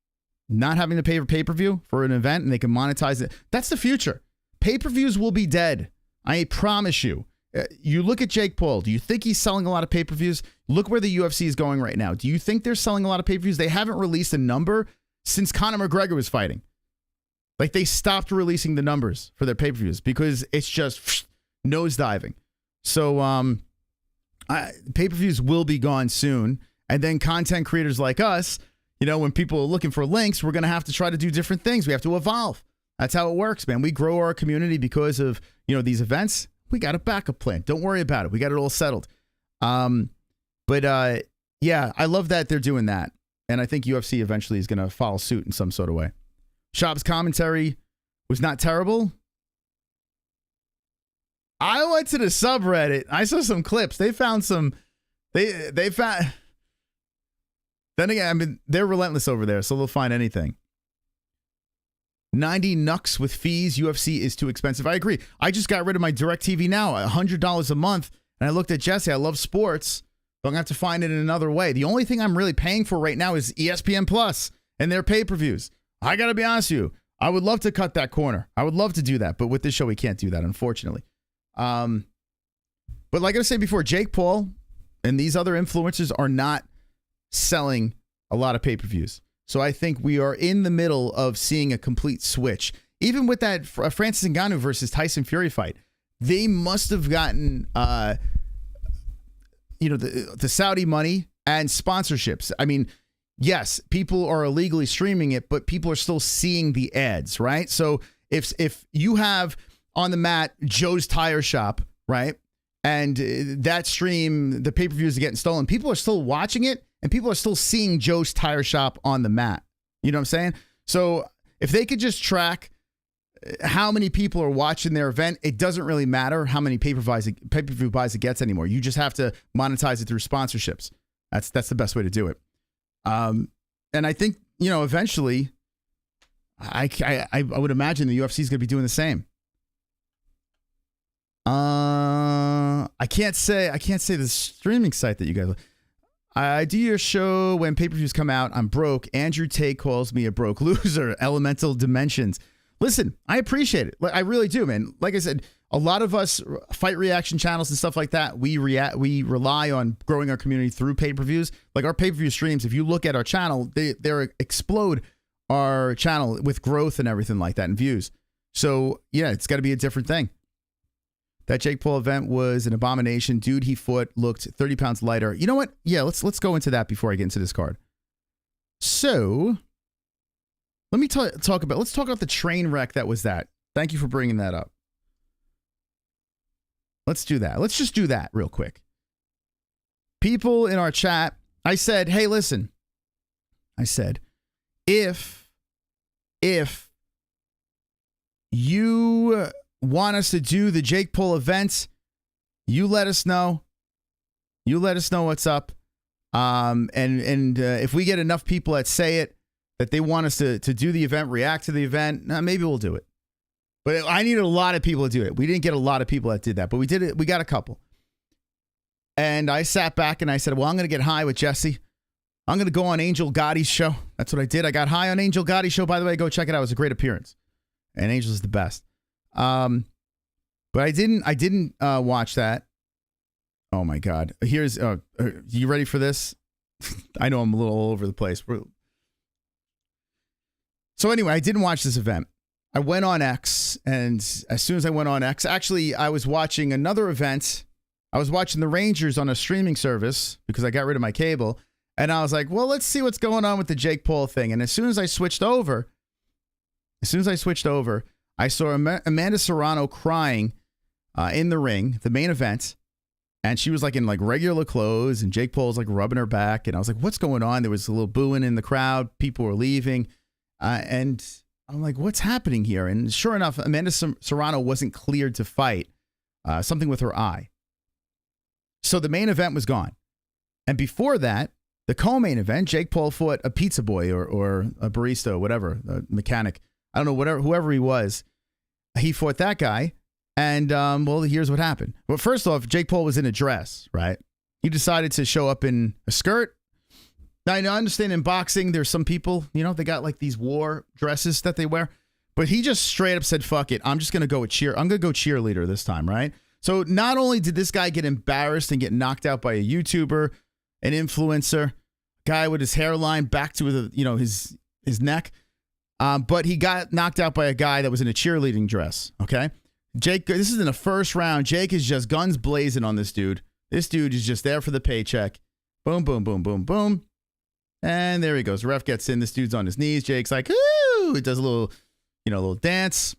Not having to pay for pay-per-view for an event, and they can monetize it. That's the future. Pay-per-views will be dead. I promise you. You look at Jake Paul. Do you think he's selling a lot of pay-per-views? Look where the UFC is going right now. Do you think they're selling a lot of pay-per-views? They haven't released a number since Conor McGregor was fighting. Like, they stopped releasing the numbers for their pay-per-views because it's just nosediving. So pay-per-views will be gone soon. And then content creators like us, you know, when people are looking for links, we're going to have to try to do different things. We have to evolve. That's how it works, man. We grow our community because of, you know, these events. We got a backup plan. Don't worry about it. We got it all settled. Yeah, I love that they're doing that. And I think UFC eventually is going to follow suit in some sort of way. Shop's commentary was not terrible. I went to the subreddit. I saw some clips. They found some. They found. Then again, I mean, they're relentless over there, so they'll find anything. 90 nucks with fees. UFC is too expensive. I agree. I just got rid of my DirecTV now, $100 a month. And I looked at Jesse. I love sports, but I'm going to have to find it in another way. The only thing I'm really paying for right now is ESPN Plus and their pay-per-views. I got to be honest with you. I would love to cut that corner. I would love to do that. But with this show, we can't do that, unfortunately. But like I said before, Jake Paul and these other influencers are not selling a lot of pay-per-views. So I think we are in the middle of seeing a complete switch. Even with that Francis Ngannou versus Tyson Fury fight, they must have gotten, the Saudi money and sponsorships. I mean, yes, people are illegally streaming it, but people are still seeing the ads, right? So if you have on the mat Joe's Tire Shop, right, and that stream, the pay-per-views are getting stolen, people are still watching it, and people are still seeing Joe's Tire Shop on the mat. You know what I'm saying? So if they could just track how many people are watching their event, it doesn't really matter how many pay-per-view buys it gets anymore. You just have to monetize it through sponsorships. That's the best way to do it. And I think, eventually, I would imagine the UFC is going to be doing the same. I can't say the streaming site that you guys. I do your show when pay-per-views come out. I'm broke. Andrew Tate calls me a broke loser. Elemental Dimensions. Listen, I appreciate it. I really do, man. Like I said, a lot of us fight reaction channels and stuff like that, we rely on growing our community through pay-per-views. Like our pay-per-view streams, if you look at our channel, they explode our channel with growth and everything like that and views. So yeah, it's got to be a different thing. That Jake Paul event was an abomination. Dude he fought looked 30 pounds lighter. You know what? Yeah, let's go into that before I get into this card. So let me let's talk about the train wreck that was that. Thank you for bringing that up. Let's do that. Let's just do that real quick. People in our chat, I said, hey, listen. I said, if you want us to do the Jake Paul events, you let us know. You let us know what's up. And if we get enough people that say it, that they want us to do the event, react to the event, maybe we'll do it. But I needed a lot of people to do it. We didn't get a lot of people that did that, but we did it. We got a couple. And I sat back and I said, well, I'm going to get high with Jesse. I'm going to go on Angel Gotti's show. That's what I did. I got high on Angel Gotti's show. By the way, go check it out. It was a great appearance. And Angel's the best. But I didn't watch that. Oh my God. Here's, you ready for this? I know I'm a little all over the place. So anyway, I didn't watch this event. I went on X, and as soon as I went on X, actually, I was watching another event. I was watching the Rangers on a streaming service because I got rid of my cable. And I was like, well, let's see what's going on with the Jake Paul thing. And as soon as I switched over, I saw Amanda Serrano crying in the ring, the main event. And she was like in like regular clothes, and Jake Paul was like rubbing her back. And I was like, what's going on? There was a little booing in the crowd. People were leaving. And I'm like, what's happening here? And sure enough, Amanda Serrano wasn't cleared to fight. Something with her eye. So the main event was gone. And before that, the co-main event, Jake Paul fought a pizza boy or a barista or whatever, a mechanic. I don't know, whoever he was. He fought that guy. And, well, here's what happened. Well, first off, Jake Paul was in a dress, right? He decided to show up in a skirt. Now, I understand in boxing, there's some people, they got like these war dresses that they wear. But he just straight up said, fuck it. I'm just going to go with I'm going to go cheerleader this time, right? So not only did this guy get embarrassed and get knocked out by a YouTuber, an influencer, guy with his hairline back to his neck, but he got knocked out by a guy that was in a cheerleading dress, okay? Jake, this is in the first round. Jake is just guns blazing on this dude. This dude is just there for the paycheck. Boom, boom, boom, boom, boom. And there he goes. The ref gets in. This dude's on his knees. Jake's like, ooh, he does a little dance.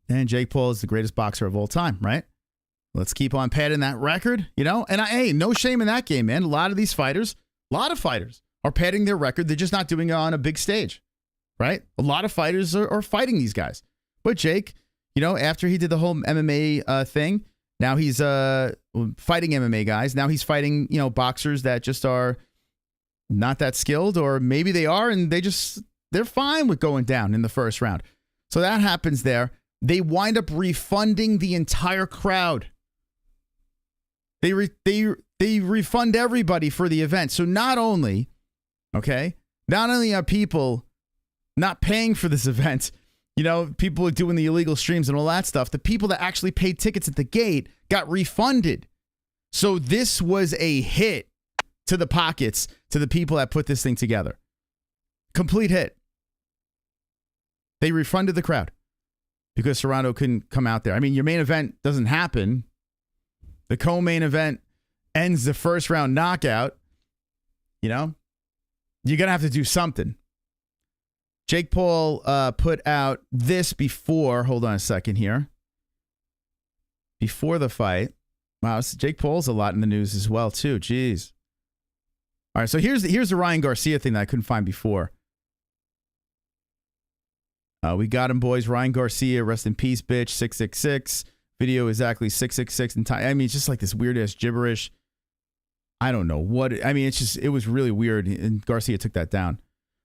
And Jake Paul is the greatest boxer of all time, right? Let's keep on padding that record, And hey, no shame in that game, man. A lot of fighters are padding their record. They're just not doing it on a big stage, right? A lot of fighters are fighting these guys. But Jake, after he did the whole MMA thing, now he's fighting MMA guys. Now he's fighting, boxers that just are not that skilled, or maybe they are, and they're fine with going down in the first round. So that happens there. They wind up refunding the entire crowd. They refund everybody for the event. So not only are people not paying for this event, people are doing the illegal streams and all that stuff. The people that actually paid tickets at the gate got refunded. So this was a hit to the pockets, to the people that put this thing together. Complete hit. They refunded the crowd. because Serrano couldn't come out there. I mean, your main event doesn't happen. The co-main event ends the first round knockout. You know, you're going to have to do something. Jake Paul put out this before, hold on a second here, before the fight. Wow, Jake Paul's a lot in the news as well, too. Jeez. All right, so here's the Ryan Garcia thing that I couldn't find before. We got him, boys. Ryan Garcia, rest in peace, bitch. 666. Video exactly 666 in time. I mean, it's just like this weird ass gibberish. I don't know what. I mean, it was really weird, and Garcia took that down.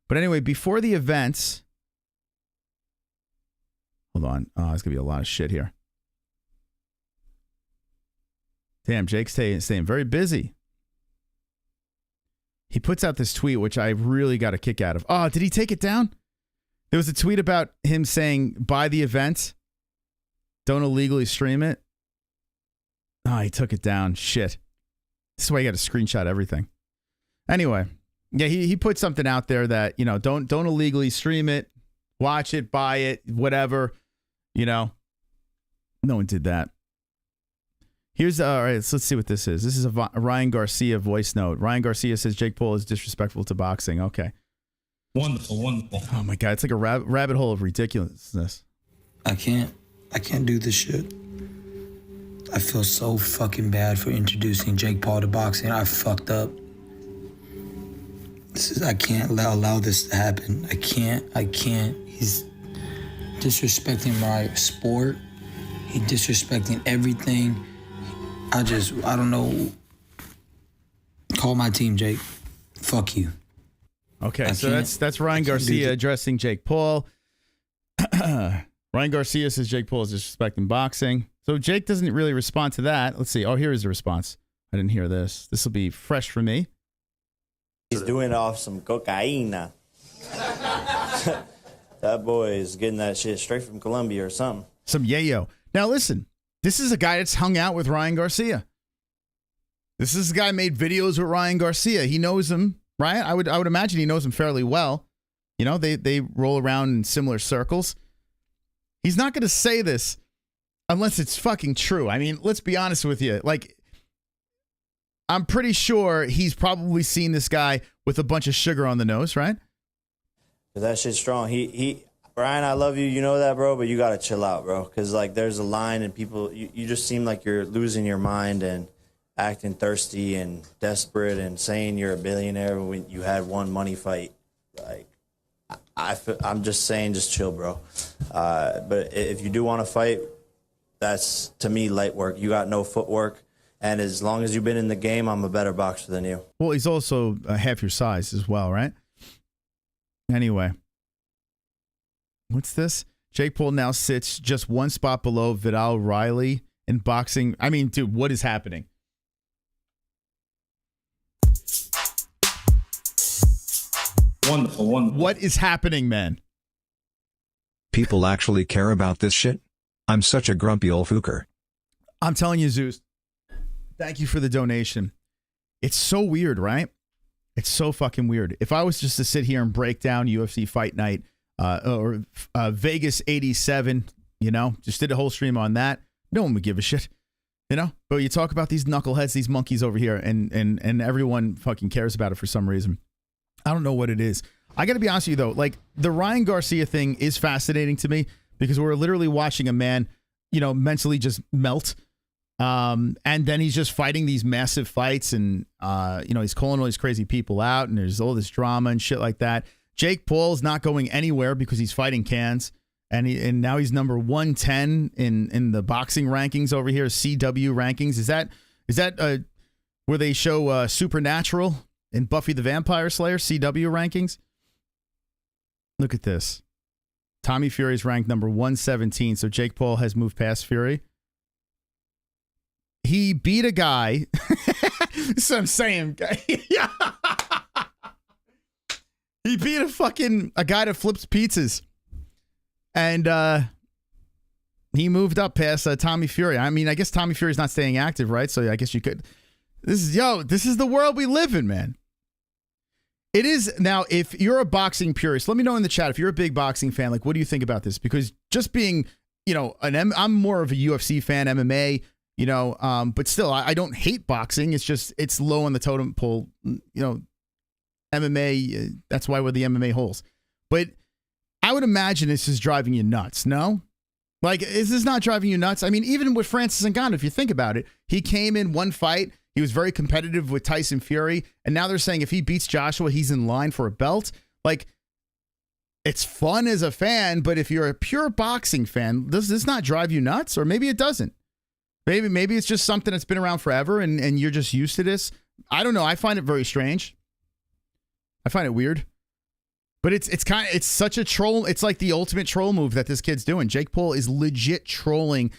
But anyway, before the events, hold on. Oh, it's gonna be a lot of shit here. Damn, Jake's staying very busy. He puts out this tweet, which I really got a kick out of. Oh, did he take it down? There was a tweet about him saying, buy the event. Don't illegally stream it. Oh, he took it down. Shit. This is why you got to screenshot everything. Anyway, yeah, he put something out there that, you know, don't illegally stream it. Watch it, buy it, whatever. You know, no one did that. Here's, all right, let's see what this is. This is a Ryan Garcia voice note. Ryan Garcia says Jake Paul is disrespectful to boxing. Okay. Wonderful, wonderful. Oh my God, it's like a rabbit hole of ridiculousness. I can't do this shit. I feel so fucking bad for introducing Jake Paul to boxing. I fucked up. I can't allow this to happen. I can't. He's disrespecting my sport. He's disrespecting everything. I don't know. Call my team, Jake. Fuck you. Okay, so that's Ryan Garcia addressing Jake Paul. Ryan Garcia says Jake Paul is disrespecting boxing. So Jake doesn't really respond to that. Let's see. Oh, here is the response. I didn't hear this. This will be fresh for me. He's doing it off some cocaine. That boy is getting that shit straight from Colombia or something. Some yayo. Now listen, this is a guy that's hung out with Ryan Garcia. This is a guy made videos with Ryan Garcia. He knows him, right? I would imagine he knows him fairly well. You know, they roll around in similar circles. He's not going to say this unless it's fucking true. I mean, let's be honest with you. Like, I'm pretty sure he's probably seen this guy with a bunch of sugar on the nose, right? That shit's strong. Ryan, I love you. You know that, bro, but you got to chill out, bro. Because, like, there's a line and people, you just seem like you're losing your mind and acting thirsty and desperate and saying you're a billionaire when you had one money fight. Like, I'm just saying, just chill, bro. But if you do want to fight, that's, to me, light work. You got no footwork. And as long as you've been in the game, I'm a better boxer than you. Well, he's also half your size as well, right? Anyway. What's this? Jake Paul now sits just one spot below Vidal Riley in boxing. I mean, dude, what is happening? Wonderful, wonderful. What is happening, man? People actually care about this shit? I'm such a grumpy old fooker. I'm telling you, Zeus. Thank you for the donation. It's so weird, right? It's so fucking weird. If I was just to sit here and break down UFC Fight Night or Vegas 87, you know, just did a whole stream on that, no one would give a shit, you know? But you talk about these knuckleheads, these monkeys over here, and everyone fucking cares about it for some reason. I don't know what it is. I got to be honest with you, though. Like, the Ryan Garcia thing is fascinating to me because we're literally watching a man, you know, mentally just melt. And then he's just fighting these massive fights and, you know, he's calling all these crazy people out and there's all this drama and shit like that. Jake Paul's not going anywhere because he's fighting cans and now he's number 110 in the boxing rankings over here, CW rankings. Is that where they show Supernatural and Buffy the Vampire Slayer, CW rankings? Look at this. Tommy Fury's ranked number 117. So Jake Paul has moved past Fury. He beat a guy. That's what I'm saying. Yeah. He beat a guy that flips pizzas. And he moved up past Tommy Fury. I mean, I guess Tommy Fury's not staying active, right? So I guess you could. This is the world we live in, man. It is. Now, if you're a boxing purist, let me know in the chat if you're a big boxing fan, like, what do you think about this? Because just being, you know, I'm more of a UFC fan, MMA, you know, but still, I don't hate boxing. It's just, it's low on the totem pole, you know, MMA, that's why we're the MMA-Holes. But I would imagine this is driving you nuts, no? Like, is this not driving you nuts? I mean, even with Francis Ngannou, if you think about it, he came in one fight, he was very competitive with Tyson Fury, and now they're saying if he beats Joshua, he's in line for a belt. Like, it's fun as a fan, but if you're a pure boxing fan, does this not drive you nuts? Or maybe it doesn't. Maybe it's just something that's been around forever and you're just used to this. I don't know. I find it very strange. I find it weird. But it's such a troll. It's like the ultimate troll move that this kid's doing. Jake Paul is legit trolling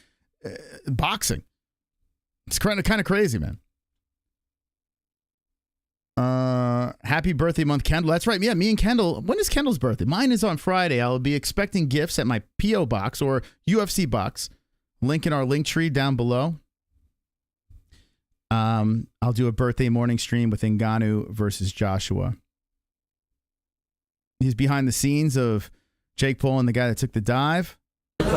boxing. It's kind of crazy, man. Happy birthday month, Kendall. That's right. Yeah, me and Kendall. When is Kendall's birthday? Mine is on Friday. I'll be expecting gifts at my P.O. box or UFC box. Link in our link tree down below. I'll do a birthday morning stream with Ngannou versus Joshua. He's behind the scenes of Jake Paul and the guy that took the dive. I'll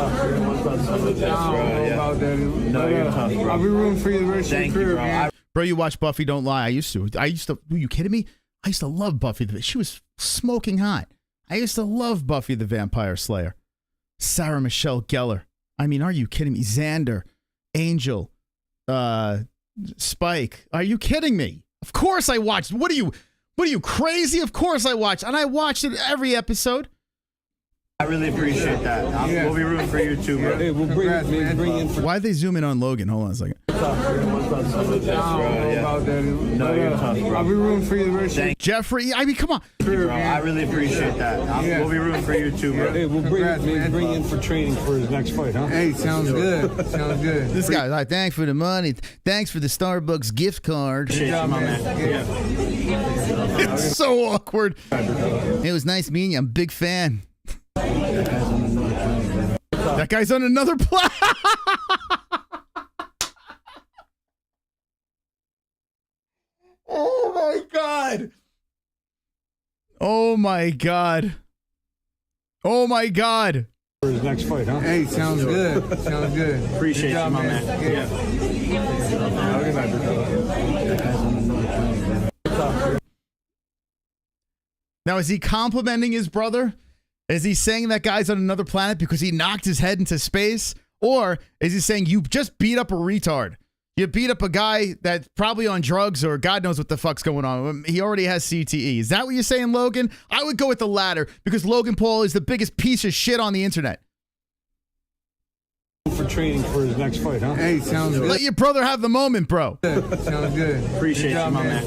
be rooting for you the rest of your career, man. Bro, you watch Buffy Don't Lie. I used to. Were you kidding me? I used to love Buffy. She was smoking hot. I used to love Buffy the Vampire Slayer. Sarah Michelle Gellar. I mean, are you kidding me? Xander, Angel, Spike. Are you kidding me? Of course I watched. What are you crazy? Of course I watched. And I watched it every episode. I really appreciate that. We'll be rooting for you too, bro. Hey, we'll bring in for... Why'd they zoom in on Logan? Hold on a second. I'll be rooting for you the rest of your... Jeffrey, I mean, come on. Bro, I really appreciate that. We'll be rooting for you too, bro. Hey, we'll bring in for training for his next fight, huh? Hey, sounds good. Sounds good. This guy's like, thanks for the money. Thanks for the Starbucks gift card. Good job, man. It's so awkward. It was nice meeting you. I'm a big fan. That guy's on another planet. Oh my God. Oh my God. Oh my God. For his next fight, huh? Hey, sounds good. Sounds good. Appreciate you, my man. Now, is he complimenting his brother? Is he saying that guy's on another planet because he knocked his head into space? Or is he saying you just beat up a retard? You beat up a guy that's probably on drugs or God knows what the fuck's going on. He already has CTE. Is that what you're saying, Logan? I would go with the latter because Logan Paul is the biggest piece of shit on the internet. For training for his next fight, huh? Hey, sounds good. Let your brother have the moment, bro. Sounds good. Appreciate you, my man.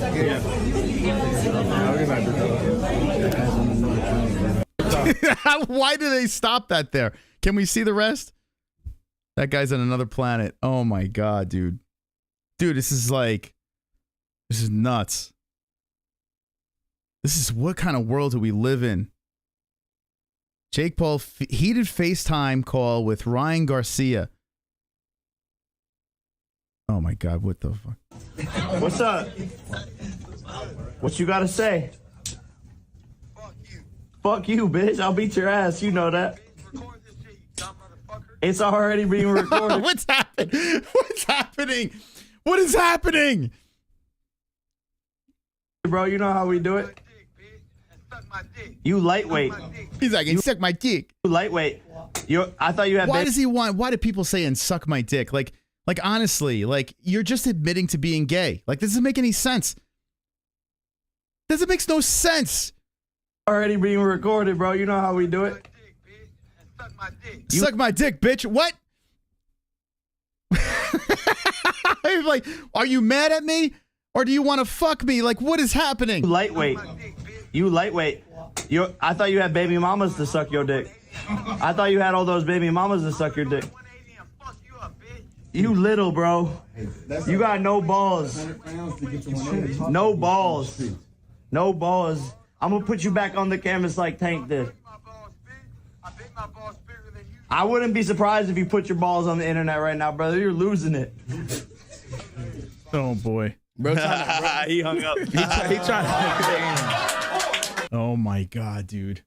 Why do they stop that there? Can we see the rest? That guy's on another planet. Oh my God, dude. Dude, this is nuts. This is what kind of world do we live in? Jake Paul heated FaceTime call with Ryan Garcia. Oh my God, what the fuck? What's up? What you gotta say? Fuck you, bitch. I'll beat your ass. You know that. It's already being recorded. What's happening? What's happening? What is happening? Bro, you know how we do it? You lightweight. He's like, and suck my dick. You lightweight. I thought you had... Why does he want... Why do people say and suck my dick? Like honestly, like, you're just admitting to being gay. Like, this doesn't make any sense. It makes no sense. Already being recorded, bro. You know how we do it? Suck my dick, bitch. What? I'm like, are you mad at me? Or do you want to fuck me? Like, what is happening? You lightweight. I thought you had baby mamas to suck your dick. I thought you had all those baby mamas to suck your dick. You little, bro. You got no balls. No balls. No balls. I'm going to put you back on the canvas like Tank did. I wouldn't be surprised if you put your balls on the internet right now, brother. You're losing it. Oh, boy. Bro, he hung up. He tried. Oh, my God, dude.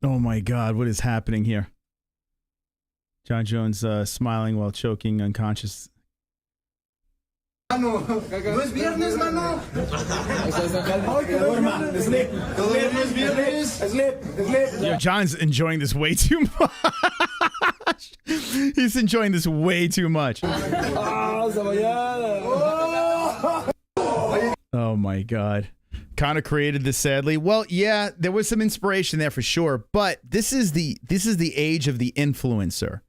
Oh, my God. What is happening here? John Jones smiling while choking unconscious. No es viernes, mano. Yo, John's enjoying this way too much. He's enjoying this way too much. Oh my God. Conor created this, sadly. Well, yeah, there was some inspiration there for sure, but this is the age of the influencer,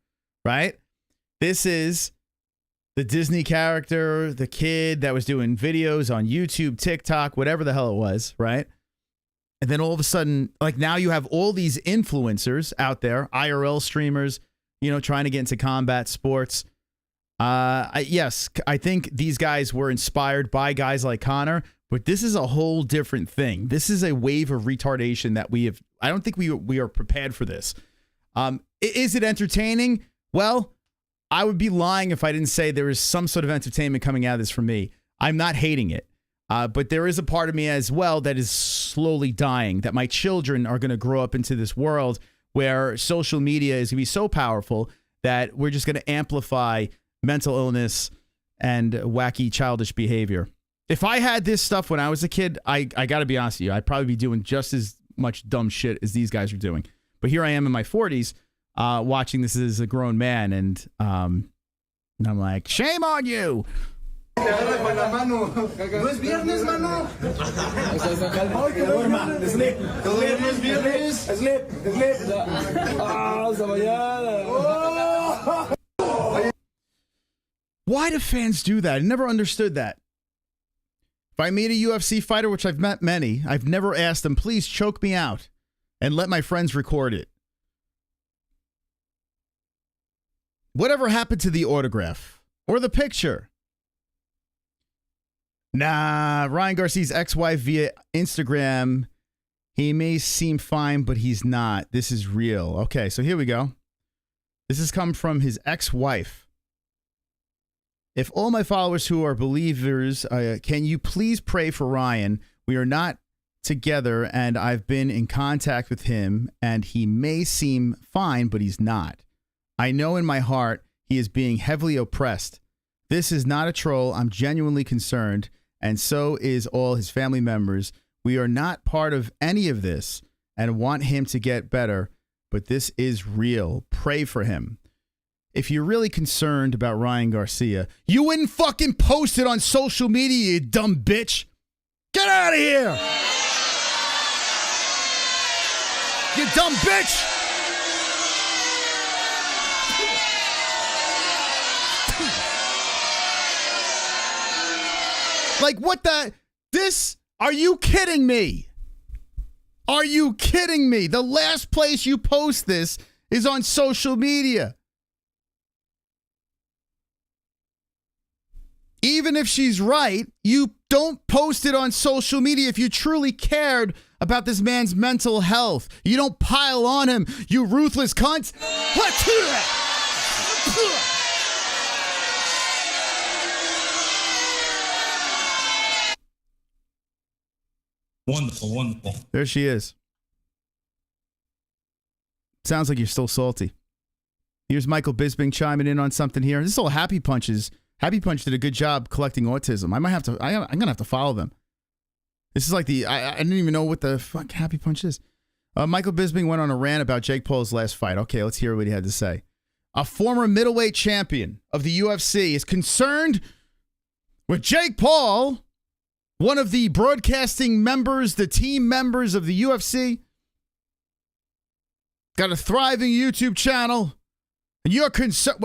right? This is the Disney character, the kid that was doing videos on YouTube, TikTok, whatever the hell it was, right? And then all of a sudden, like now you have all these influencers out there, IRL streamers, you know, trying to get into combat sports. Yes, I think these guys were inspired by guys like Conor, but this is a whole different thing. This is a wave of retardation that we have. I don't think we are prepared for this. Is it entertaining? Well, I would be lying if I didn't say there is some sort of entertainment coming out of this for me. I'm not hating it. But there is a part of me as well that is slowly dying, that my children are going to grow up into this world where social media is going to be so powerful that we're just going to amplify mental illness and wacky childish behavior. If I had this stuff when I was a kid, I got to be honest with you, I'd probably be doing just as much dumb shit as these guys are doing. But here I am in my 40s watching this as a grown man, and I'm like, shame on you. No es viernes, mano. Why do fans do that? I never understood that. If I meet a UFC fighter, which I've met many, I've never asked them, please choke me out and let my friends record it. Whatever happened to the autograph or the picture? Nah, Ryan Garcia's ex-wife via Instagram. He may seem fine, but he's not. This is real. Okay, so here we go. This has come from his ex-wife. If all my followers who are believers, can you please pray for Ryan? We are not together, and I've been in contact with him, and he may seem fine, but he's not. I know in my heart he is being heavily oppressed. This is not a troll. I'm genuinely concerned, and so is all his family members. We are not part of any of this and want him to get better, but this is real. Pray for him. If you're really concerned about Ryan Garcia, you wouldn't fucking post it on social media, you dumb bitch. Get out of here. You dumb bitch. Like, what the? This? Are you kidding me? Are you kidding me? The last place you post this is on social media. Even if she's right, you don't post it on social media if you truly cared about this man's mental health. You don't pile on him, you ruthless cunt. Wonderful, wonderful. There she is. Sounds like you're still salty. Here's Michael Bisping chiming in on something here. This is all Happy Punches. Happy Punch did a good job collecting autism. I might have to. I'm gonna have to follow them. This is like the. I didn't even know what the fuck Happy Punch is. Michael Bisping went on a rant about Jake Paul's last fight. Okay, let's hear what he had to say. A former middleweight champion of the UFC is concerned with Jake Paul, one of the broadcasting members, the team members of the UFC. Got a thriving YouTube channel, and you're concerned.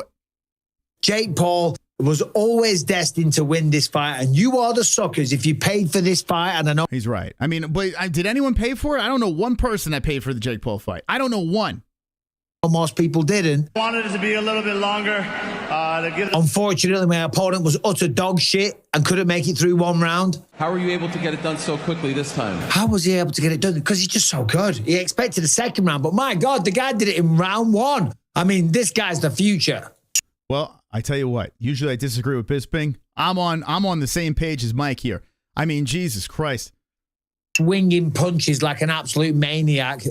Jake Paul was always destined to win this fight, and you are the suckers if you paid for this fight. And I know he's right. I mean, but did anyone pay for it? I don't know one person that paid for the Jake Paul fight. I don't know one. Most people didn't. Wanted it to be a little bit longer. Unfortunately, my opponent was utter dog shit and couldn't make it through one round. How were you able to get it done so quickly this time? How was he able to get it done? Because he's just so good. He expected a second round, but my God, the guy did it in round one. I mean, this guy's the future. Well, I tell you what, usually I disagree with Bisping. I'm on the same page as Mike here. I mean, Jesus Christ. swinging punches like an absolute maniac,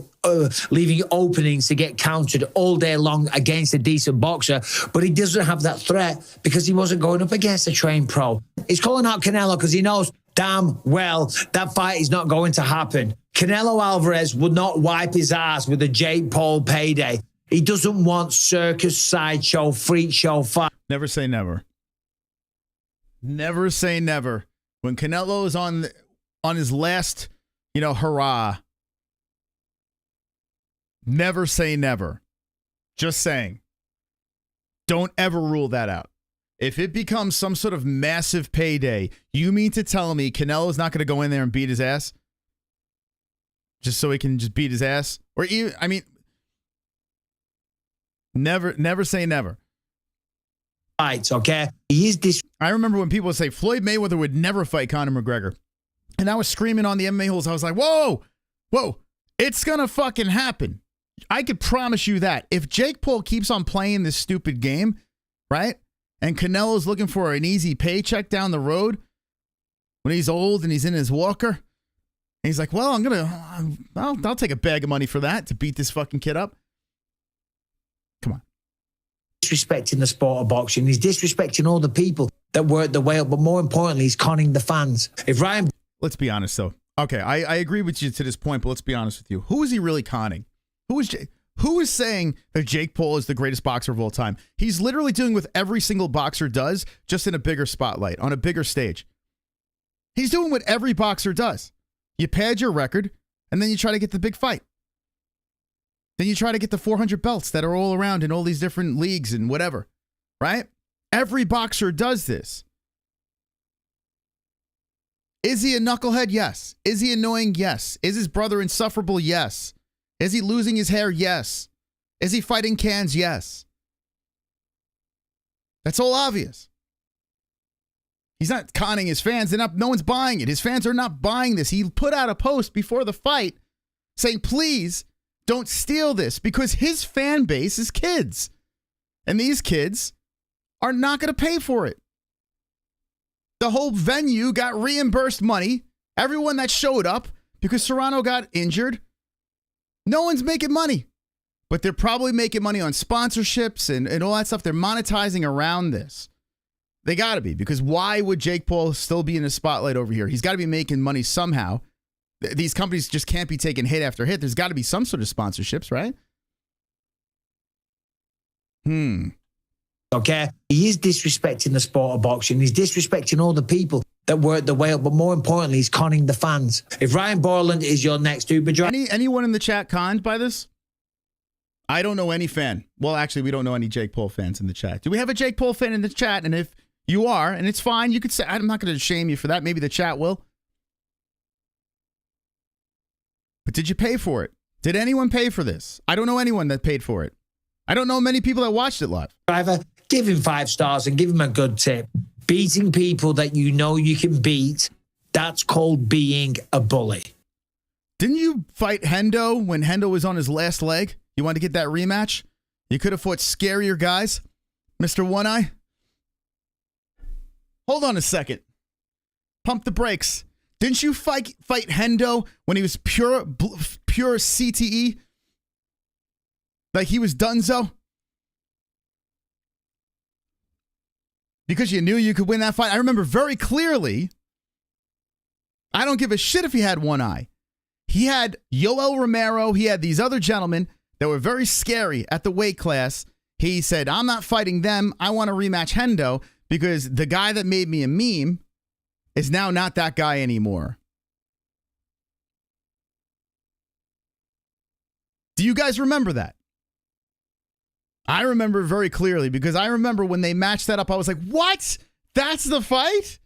leaving openings to get countered all day long against a decent boxer. But he doesn't have that threat because he wasn't going up against a trained pro. He's calling out Canelo because he knows damn well that fight is not going to happen. Canelo Alvarez would not wipe his ass with a Jake Paul payday. He doesn't want circus, sideshow, freak show fight. Never say never. Never say never. When Canelo is on his last, hurrah, never say never. Just saying. Don't ever rule that out. If it becomes some sort of massive payday, you mean to tell me Canelo's not going to go in there and beat his ass? Just so he can just beat his ass? Or even, never say never. Fights, okay? He is this. I remember when people would say Floyd Mayweather would never fight Conor McGregor. And I was screaming on the MMA-Holes. I was like, whoa, it's going to fucking happen. I could promise you that. If Jake Paul keeps on playing this stupid game, right? And Canelo's looking for an easy paycheck down the road when he's old and he's in his walker. And he's like, well, I'll take a bag of money for that to beat this fucking kid up. Come on. Disrespecting the sport of boxing. He's disrespecting all the people that work the way up. But more importantly, he's conning the fans. If Ryan... Let's be honest, though. Okay, I agree with you to this point, but let's be honest with you. Who is he really conning? Who is saying that Jake Paul is the greatest boxer of all time? He's literally doing what every single boxer does, just in a bigger spotlight, on a bigger stage. He's doing what every boxer does. You pad your record, and then you try to get the big fight. Then you try to get the 400 belts that are all around in all these different leagues and whatever, right? Every boxer does this. Is he a knucklehead? Yes. Is he annoying? Yes. Is his brother insufferable? Yes. Is he losing his hair? Yes. Is he fighting cans? Yes. That's all obvious. He's not conning his fans. No one's buying it. His fans are not buying this. He put out a post before the fight saying, please don't steal this, because his fan base is kids. And these kids are not going to pay for it. The whole venue got reimbursed money. Everyone that showed up, because Serrano got injured, no one's making money. But they're probably making money on sponsorships and all that stuff. They're monetizing around this. They got to be, because why would Jake Paul still be in the spotlight over here? He's got to be making money somehow. These companies just can't be taking hit after hit. There's got to be some sort of sponsorships, right? Okay? He is disrespecting the sport of boxing. He's disrespecting all the people that work the way up. But more importantly, he's conning the fans. If Ryan Borland is your next Uber driver... Anyone in the chat conned by this? I don't know any fan. Well, actually, we don't know any Jake Paul fans in the chat. Do we have a Jake Paul fan in the chat? And if you are, and it's fine, you could say, I'm not going to shame you for that. Maybe the chat will. But did you pay for it? Did anyone pay for this? I don't know anyone that paid for it. I don't know many people that watched it live. Driver, give him 5 stars and give him a good tip. Beating people that you know you can beat, that's called being a bully. Didn't you fight Hendo when Hendo was on his last leg? You wanted to get that rematch? You could have fought scarier guys, Mr. One Eye. Hold on a second. Pump the brakes. Didn't you fight Hendo when he was pure CTE? Like he was donezo? Because you knew you could win that fight. I remember very clearly. I don't give a shit if he had one eye. He had Yoel Romero. He had these other gentlemen that were very scary at the weight class. He said, I'm not fighting them. I want to rematch Hendo because the guy that made me a meme is now not that guy anymore. Do you guys remember that? I remember very clearly because I remember when they matched that up, I was like, what? That's the fight?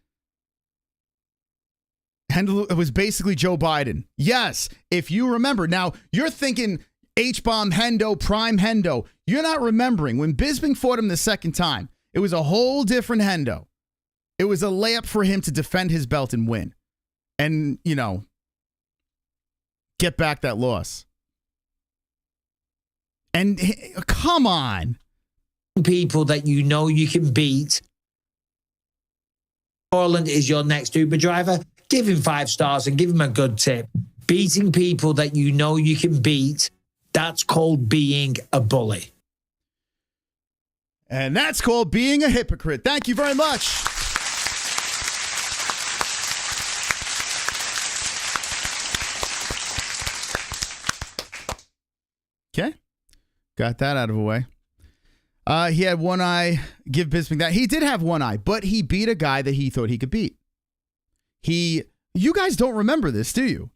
Hendo was basically Joe Biden. Yes, if you remember. Now, you're thinking H-bomb Hendo, prime Hendo. You're not remembering. When Bisping fought him the second time, it was a whole different Hendo. It was a layup for him to defend his belt and win. And, you know, get back that loss. And come on. People that you know you can beat. Borland is your next Uber driver. give him 5 stars and give him a good tip. Beating people that you know you can beat, that's called being a bully. And that's called being a hypocrite. Thank you very much. Okay. Got that out of the way. He had one eye. Give Bisping that. He did have one eye, but he beat a guy that he thought he could beat. You guys don't remember this, do you?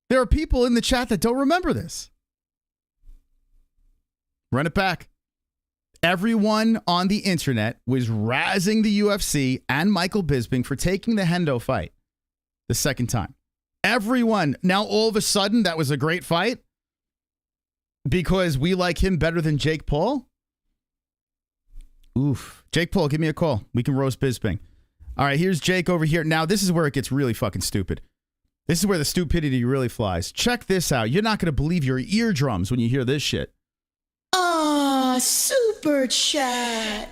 There are people in the chat that don't remember this. Run it back. Everyone on the internet was razzing the UFC and Michael Bisping for taking the Hendo fight the second time. Everyone. Now, all of a sudden, that was a great fight because we like him better than Jake Paul? Oof. Jake Paul, give me a call. We can roast Bisping. All right, here's Jake over here. Now, this is where it gets really fucking stupid. This is where the stupidity really flies. Check this out. You're not going to believe your eardrums when you hear this shit. Ah, super chat.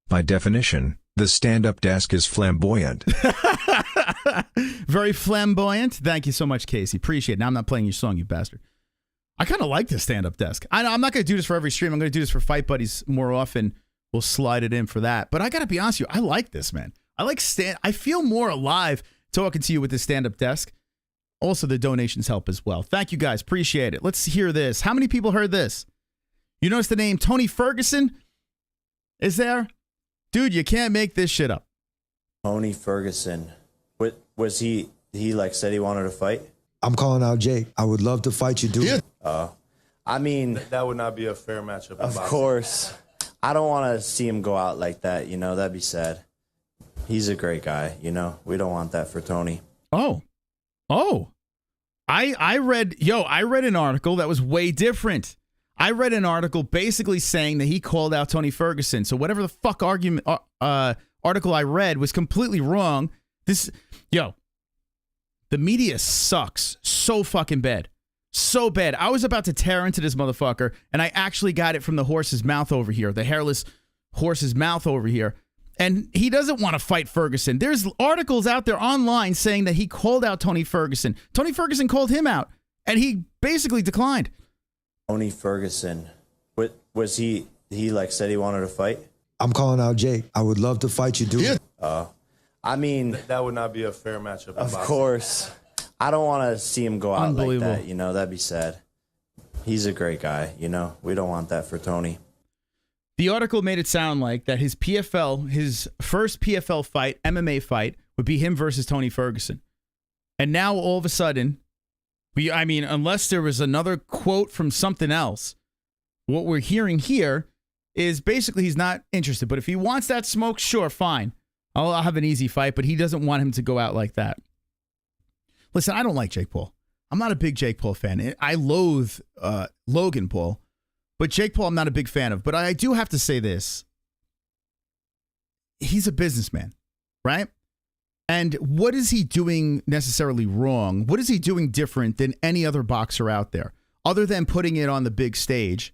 By definition, the stand-up desk is flamboyant. Very flamboyant. Thank you so much, Casey. Appreciate it. Now I'm not playing your song, you bastard. I kind of like this stand-up desk. I'm not going to do this for every stream. I'm going to do this for Fight Buddies more often. We'll slide it in for that. But I got to be honest with you. I like this, man. I feel more alive talking to you with this stand-up desk. Also, the donations help as well. Thank you, guys. Appreciate it. Let's hear this. How many people heard this? You notice the name Tony Ferguson is there? Dude, you can't make this shit up. Tony Ferguson. Was he like said he wanted to fight? I'm calling out Jake. I would love to fight you, dude. I mean, that would not be a fair matchup. Of course. I don't want to see him go out like that. You know, that'd be sad. He's a great guy. You know, we don't want that for Tony. Oh, I read an article that was way different. I read an article basically saying that he called out Tony Ferguson. So whatever the fuck article I read was completely wrong. The media sucks so fucking bad. So bad. I was about to tear into this motherfucker, and I actually got it from the horse's mouth over here, the hairless horse's mouth over here. And he doesn't want to fight Ferguson. There's articles out there online saying that he called out Tony Ferguson. Tony Ferguson called him out, and he basically declined. Tony Ferguson. Was he like said he wanted to fight? I'm calling out Jake. I would love to fight you, dude. I mean, that would not be a fair matchup. Of course. I don't want to see him go out like that. You know, that'd be sad. He's a great guy. You know, we don't want that for Tony. The article made it sound like that his first PFL fight, MMA fight, would be him versus Tony Ferguson. And now all of a sudden, unless there was another quote from something else, what we're hearing here is basically he's not interested. But if he wants that smoke, sure, fine. I'll have an easy fight, but he doesn't want him to go out like that. Listen, I don't like Jake Paul. I'm not a big Jake Paul fan. I loathe Logan Paul. But Jake Paul, I'm not a big fan of. But I do have to say this. He's a businessman, right? And what is he doing necessarily wrong? What is he doing different than any other boxer out there? Other than putting it on the big stage,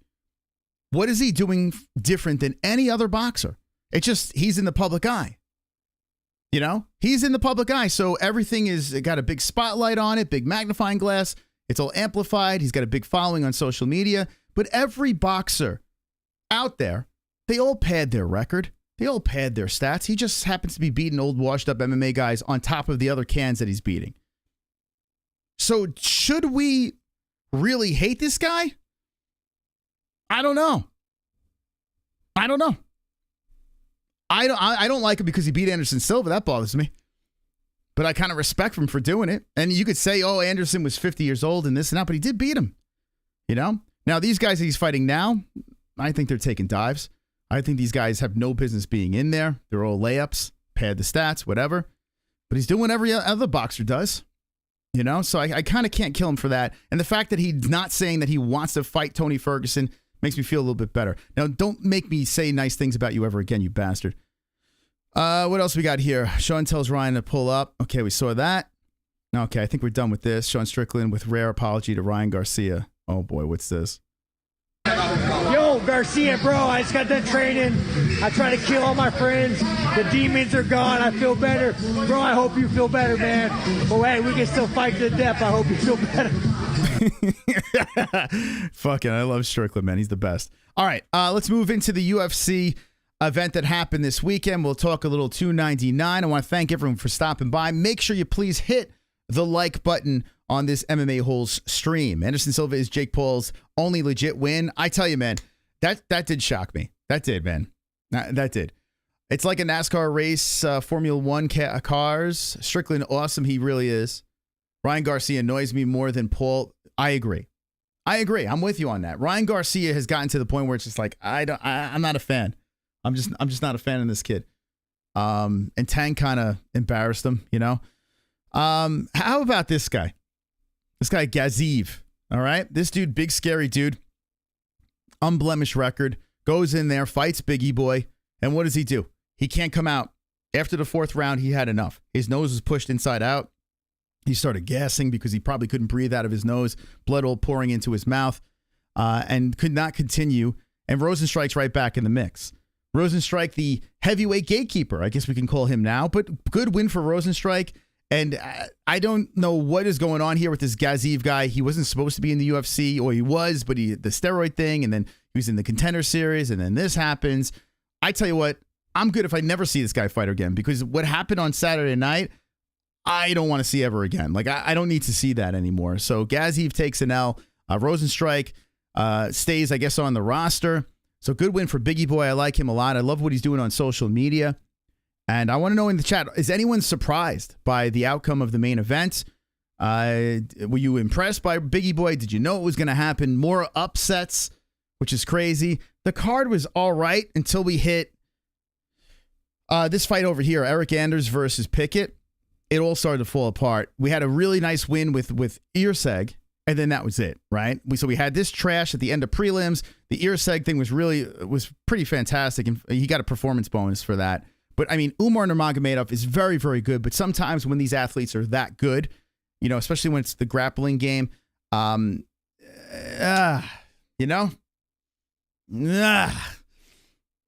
what is he doing different than any other boxer? It's just he's in the public eye. You know? He's in the public eye, so everything is got a big spotlight on it, big magnifying glass. It's all amplified. He's got a big following on social media. But every boxer out there, they all pad their record. They all pad their stats. He just happens to be beating old washed up MMA guys on top of the other cans that he's beating. So should we really hate this guy? I don't know. I don't like him because he beat Anderson Silva. That bothers me. But I kind of respect him for doing it. And you could say, oh, Anderson was 50 years old and this and that, but he did beat him. You know? Now, these guys that he's fighting now, I think they're taking dives. I think these guys have no business being in there. They're all layups, pad the stats, whatever. But he's doing what every other boxer does. You know? So I kind of can't kill him for that. And the fact that he's not saying that he wants to fight Tony Ferguson makes me feel a little bit better. Now, don't make me say nice things about you ever again, you bastard. What else we got here? Sean tells Ryan to pull up. Okay, we saw that. Okay, I think we're done with this. Sean Strickland with rare apology to Ryan Garcia. Oh boy, what's this? Yo, Garcia, bro, I just got done training. I try to kill all my friends. The demons are gone. I feel better. Bro, I hope you feel better, man. But hey, we can still fight to the death. I hope you feel better. Fucking, I love Strickland, man. He's the best. All right, let's move into the UFC event that happened this weekend. We'll talk a little 299. I want to thank everyone for stopping by. Make sure you please hit the like button on this MMA-Holes stream. Anderson Silva is Jake Paul's only legit win. I tell you, man, that did shock me. That did, man. That did. It's like a NASCAR race, Formula One cars. Strickland, awesome. He really is. Ryan Garcia annoys me more than Paul. I agree. I'm with you on that. Ryan Garcia has gotten to the point where it's just like, I'm not a fan. I'm just not a fan of this kid. And Tang kind of embarrassed him, you know. How about this guy? This guy Gaziv. All right, this dude, big scary dude, unblemished record, goes in there, fights Biggie Boy, and what does he do? He can't come out. After the 4th round, he had enough. His nose was pushed inside out. He started gassing because he probably couldn't breathe out of his nose, blood all pouring into his mouth, and could not continue. And Rosenstrike's right back in the mix. Rosenstrike, the heavyweight gatekeeper, I guess we can call him now, but good win for Rosenstrike. And I don't know what is going on here with this Gaziv guy. He wasn't supposed to be in the UFC, or he was, but the steroid thing, and then he was in the Contender Series, and then this happens. I tell you what, I'm good if I never see this guy fight again, because what happened on Saturday night, I don't want to see ever again. Like, I don't need to see that anymore. So Gaziv takes an L. Rosenstrike stays, I guess, on the roster. So good win for Biggie Boy. I like him a lot. I love what he's doing on social media. And I want to know in the chat, is anyone surprised by the outcome of the main event? Were you impressed by Biggie Boy? Did you know it was going to happen? More upsets, which is crazy. The card was all right until we hit this fight over here, Eric Anders versus Pickett. It all started to fall apart. We had a really nice win with Irseg, and then that was it, right? So we had this trash at the end of prelims. The Irseg thing was pretty fantastic, and he got a performance bonus for that. But, I mean, Umar Nurmagomedov is very, very good. But sometimes when these athletes are that good, you know, especially when it's the grappling game, you know,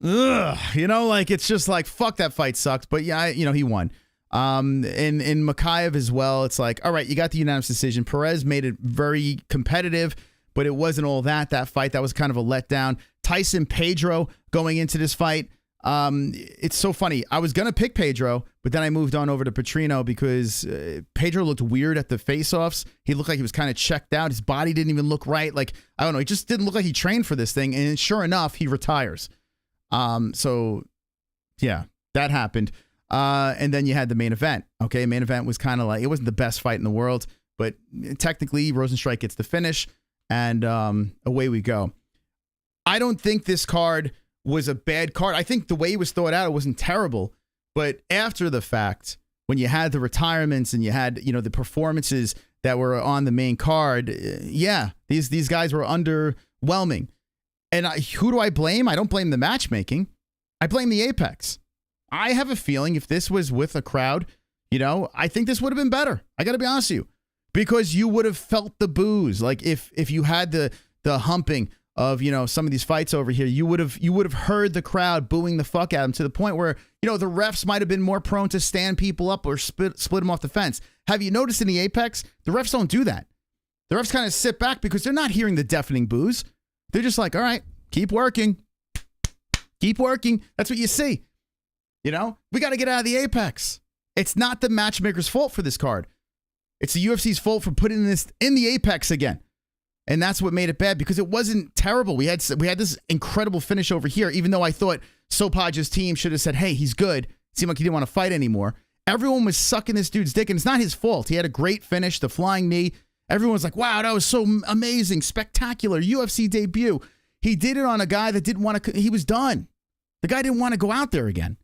like, it's just like, fuck, that fight sucked. But, yeah, he won. And Makayev as well, it's like, all right, you got the unanimous decision. Perez made it very competitive, but it wasn't all that fight. That was kind of a letdown. Tyson Pedro going into this fight. It's so funny. I was going to pick Pedro, but then I moved on over to Petrino because Pedro looked weird at the face-offs. He looked like he was kind of checked out. His body didn't even look right. Like, I don't know. He just didn't look like he trained for this thing. And sure enough, he retires. So, yeah, that happened. And then you had the main event. Okay, main event was kind of like, it wasn't the best fight in the world, but technically Rosenstrike gets the finish, and away we go. I don't think this card was a bad card. I think the way it was thought out, it wasn't terrible. But after the fact, when you had the retirements and you had, the performances that were on the main card, these guys were underwhelming. And who do I blame? I don't blame the matchmaking. I blame the Apex. I have a feeling if this was with a crowd, I think this would have been better. I got to be honest with you, because you would have felt the boos. Like if you had the humping of, some of these fights over here, you would have heard the crowd booing the fuck at them to the point where, the refs might have been more prone to stand people up or split them off the fence. Have you noticed in the Apex, the refs don't do that. The refs kind of sit back because they're not hearing the deafening boos. They're just like, all right, keep working. Keep working. That's what you see. We got to get out of the Apex. It's not the matchmaker's fault for this card. It's the UFC's fault for putting this in the Apex again. And that's what made it bad, because it wasn't terrible. We had this incredible finish over here, even though I thought Sopaj's team should have said, hey, he's good. It seemed like he didn't want to fight anymore. Everyone was sucking this dude's dick, and it's not his fault. He had a great finish, the flying knee. Everyone was like, wow, that was so amazing, spectacular, UFC debut. He did it on a guy that didn't want to, he was done. The guy didn't want to go out there again.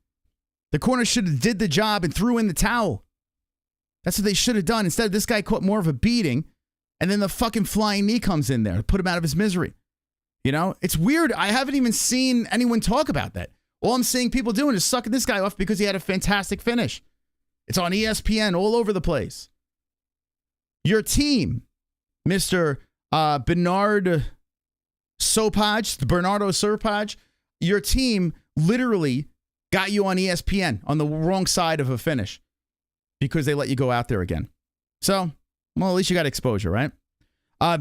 The corner should have did the job and threw in the towel. That's what they should have done. Instead, this guy caught more of a beating, and then the fucking flying knee comes in there to put him out of his misery. It's weird. I haven't even seen anyone talk about that. All I'm seeing people doing is sucking this guy off because he had a fantastic finish. It's on ESPN all over the place. Your team, Mr. Bernard Sopaj, the Bernardo Sopaj, your team literally got you on ESPN on the wrong side of a finish because they let you go out there again. So, well, at least you got exposure, right?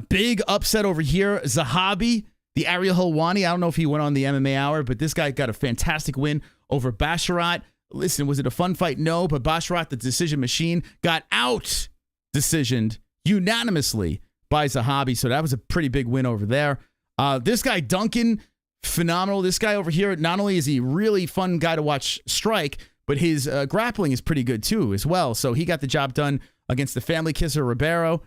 Big upset over here. Zahabi, the Ariel Helwani. I don't know if he went on the MMA Hour, but this guy got a fantastic win over Basharat. Listen, was it a fun fight? No, but Basharat, the decision machine, got out-decisioned unanimously by Zahabi. So that was a pretty big win over there. This guy, Duncan, phenomenal. This guy over here, not only is he really fun guy to watch strike, but his grappling is pretty good too as well. So he got the job done against the family kisser Roberto.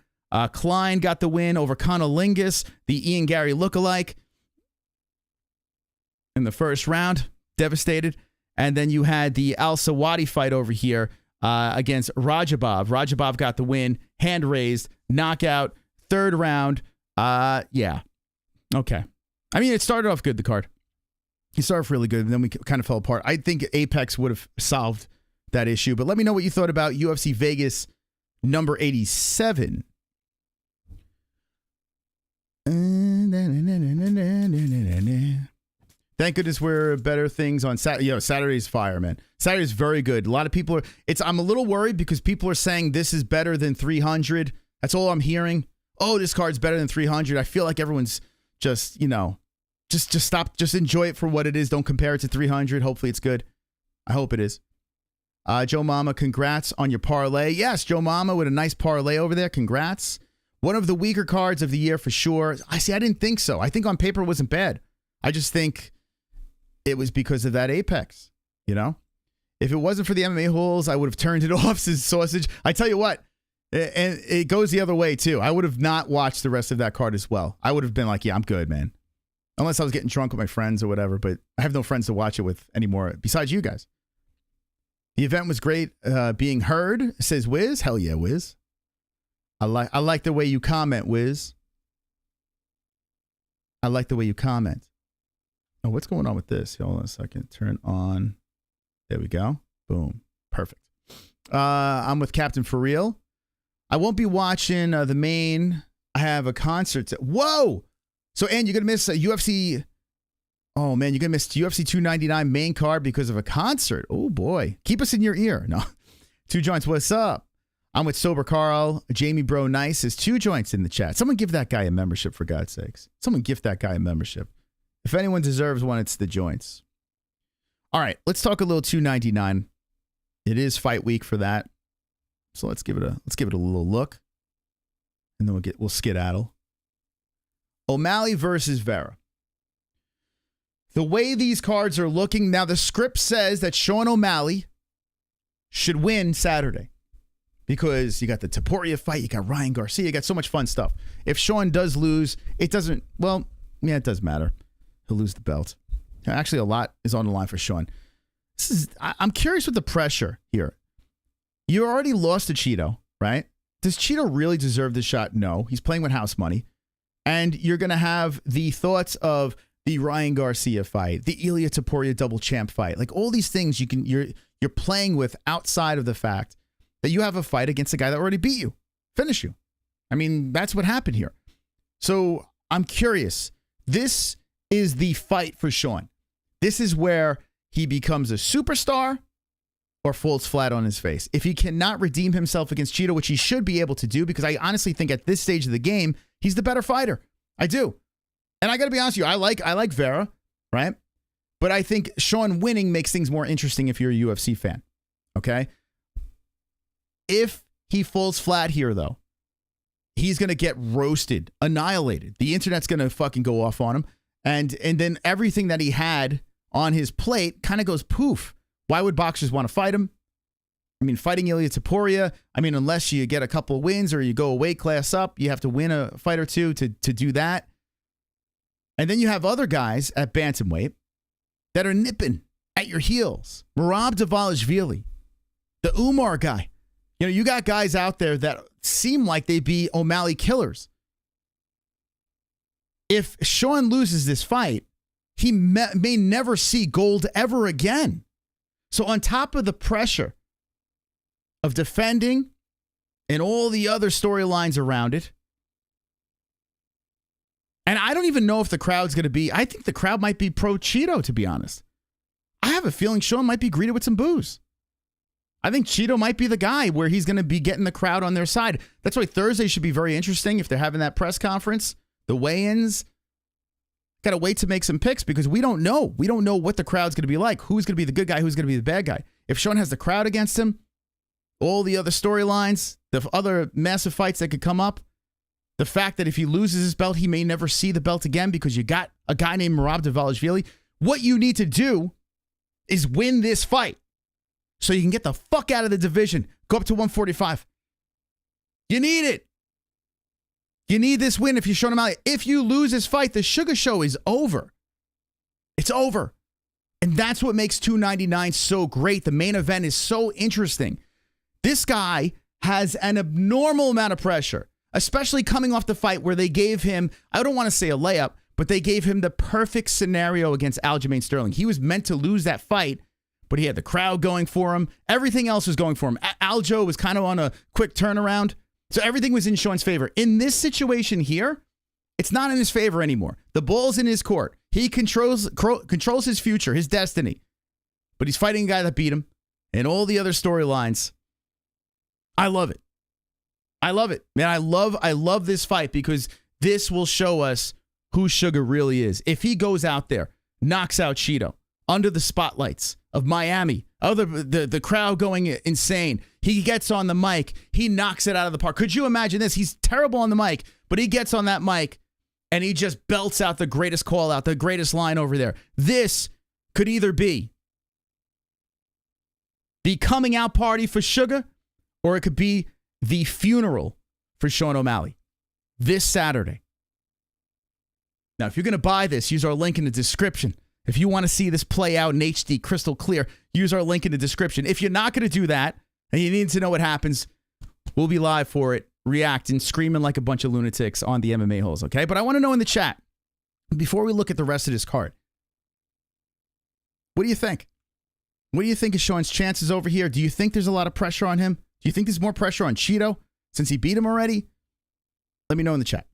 Klein got the win over Conolingus, the Ian Gary lookalike, in the first round. Devastated. And then you had the Al Sawadi fight over here against Rajabov. Rajabov got the win, hand raised, knockout, third round. Yeah. Okay. I mean, it started off good, the card. It started off really good, and then we kind of fell apart. I think Apex would have solved that issue. But let me know what you thought about UFC Vegas number 87. Thank goodness we're better things on Saturday. Saturday's fire, man. Saturday's very good. A lot of people are. I'm a little worried because people are saying this is better than 300. That's all I'm hearing. Oh, this card's better than 300. I feel like everyone's just stop. Just enjoy it for what it is. Don't compare it to 300. Hopefully it's good. I hope it is. Joe Mama, congrats on your parlay. Yes, Joe Mama with a nice parlay over there. Congrats. One of the weaker cards of the year for sure. I didn't think so. I think on paper it wasn't bad. I just think it was because of that Apex, If it wasn't for the MMA-Holes, I would have turned it off as sausage. I tell you what, and it goes the other way too. I would have not watched the rest of that card as well. I would have been like, yeah, I'm good, man. Unless I was getting drunk with my friends or whatever, but I have no friends to watch it with anymore besides you guys. The event was great being heard, says Wiz. Hell yeah, Wiz. I like the way you comment, Wiz. I like the way you comment. Oh, what's going on with this? Hold on a second. Turn on. There we go. Boom. Perfect. I'm with Captain For Real. I won't be watching the main. I have a concert. Whoa! So, Ann, you're going to miss UFC. Oh, man, you're going to miss UFC 299 main card because of a concert. Oh, boy. Keep us in your ear. No. Two Joints, what's up? I'm with Sober Carl. Jamie Bro Nice is Two Joints in the chat. Someone give that guy a membership, for God's sakes. Someone gift that guy a membership. If anyone deserves one, it's the Joints. All right, let's talk a little 299. It is fight week for that. So let's give it a little look. And then we'll skedaddle. O'Malley versus Vera. The way these cards are looking, now the script says that Sean O'Malley should win Saturday. Because you got the Topuria fight, you got Ryan Garcia, you got so much fun stuff. If Sean does lose, it doesn't, well, yeah, it does matter. He'll lose the belt. Actually, a lot is on the line for Sean. I'm curious with the pressure here. You already lost to Cheeto, right? Does Cheeto really deserve this shot? No. He's playing with house money. And you're going to have the thoughts of the Ryan Garcia fight, the Ilia Topuria double champ fight. Like all these things you're playing with outside of the fact that you have a fight against a guy that already beat you, finish you. I mean, that's what happened here. So I'm curious. This is the fight for Sean. This is where he becomes a superstar or falls flat on his face. If he cannot redeem himself against Cheeto, which he should be able to do, because I honestly think at this stage of the game, he's the better fighter. I do. And I got to be honest with you, I like Vera, right? But I think Sean winning makes things more interesting if you're a UFC fan, okay? If he falls flat here, though, he's going to get roasted, annihilated. The internet's going to fucking go off on him. And then everything that he had on his plate kind of goes poof. Why would boxers want to fight him? I mean, fighting Ilia Topuria, I mean, unless you get a couple wins or you go a weight class up, you have to win a fight or two to do that. And then you have other guys at bantamweight that are nipping at your heels. Merab Dvalishvili, the Umar guy. You know, you got guys out there that seem like they'd be O'Malley killers. If Sean loses this fight, he may never see gold ever again. So on top of the pressure of defending and all the other storylines around it, And I don't even know if the crowd's going to be, I think the crowd might be pro Cheeto, to be honest. I have a feeling Sean might be greeted with some boos. I think Cheeto might be the guy where he's going to be getting the crowd on their side. That's why Thursday should be very interesting if they're having that press conference, the weigh-ins. Got to wait to make some picks because we don't know. We don't know what the crowd's going to be like. Who's going to be the good guy? Who's going to be the bad guy? If Sean has the crowd against him, all the other storylines, the other massive fights that could come up, the fact that if he loses his belt, he may never see the belt again because you got a guy named Merab Dvalishvili. What you need to do is win this fight so you can get the fuck out of the division. Go up to 145. You need it. You need this win if you're Sean O'Malley. If you lose this fight, the Sugar Show is over. It's over. And that's what makes 299 so great. The main event is so interesting. This guy has an abnormal amount of pressure, especially coming off the fight where they gave him, I don't want to say a layup, but they gave him the perfect scenario against Aljamain Sterling. He was meant to lose that fight, but he had the crowd going for him. Everything else was going for him. Aljo was kind of on a quick turnaround. So everything was in Sean's favor. In this situation here, it's not in his favor anymore. The ball's in his court. He controls his future, his destiny. But he's fighting a guy that beat him and all the other storylines. I love it. I love it. Man, I love this fight because this will show us who Sugar really is. If he goes out there, knocks out Cheeto under the spotlights of Miami, the crowd going insane, he gets on the mic, he knocks it out of the park. Could you imagine this? He's terrible on the mic, but he gets on that mic and he just belts out the greatest call out, the greatest line over there. This could either be the coming out party for Sugar, or it could be the funeral for Sean O'Malley this Saturday. Now, if you're going to buy this, use our link in the description. If you want to see this play out in HD crystal clear, use our link in the description. If you're not going to do that and you need to know what happens, we'll be live for it, reacting, screaming like a bunch of lunatics on the MMA-Holes, okay? But I want to know in the chat, before we look at the rest of this card, what do you think? What do you think of Sean's chances over here? Do you think there's a lot of pressure on him? Do you think there's more pressure on Cheeto since he beat him already? Let me know in the chat.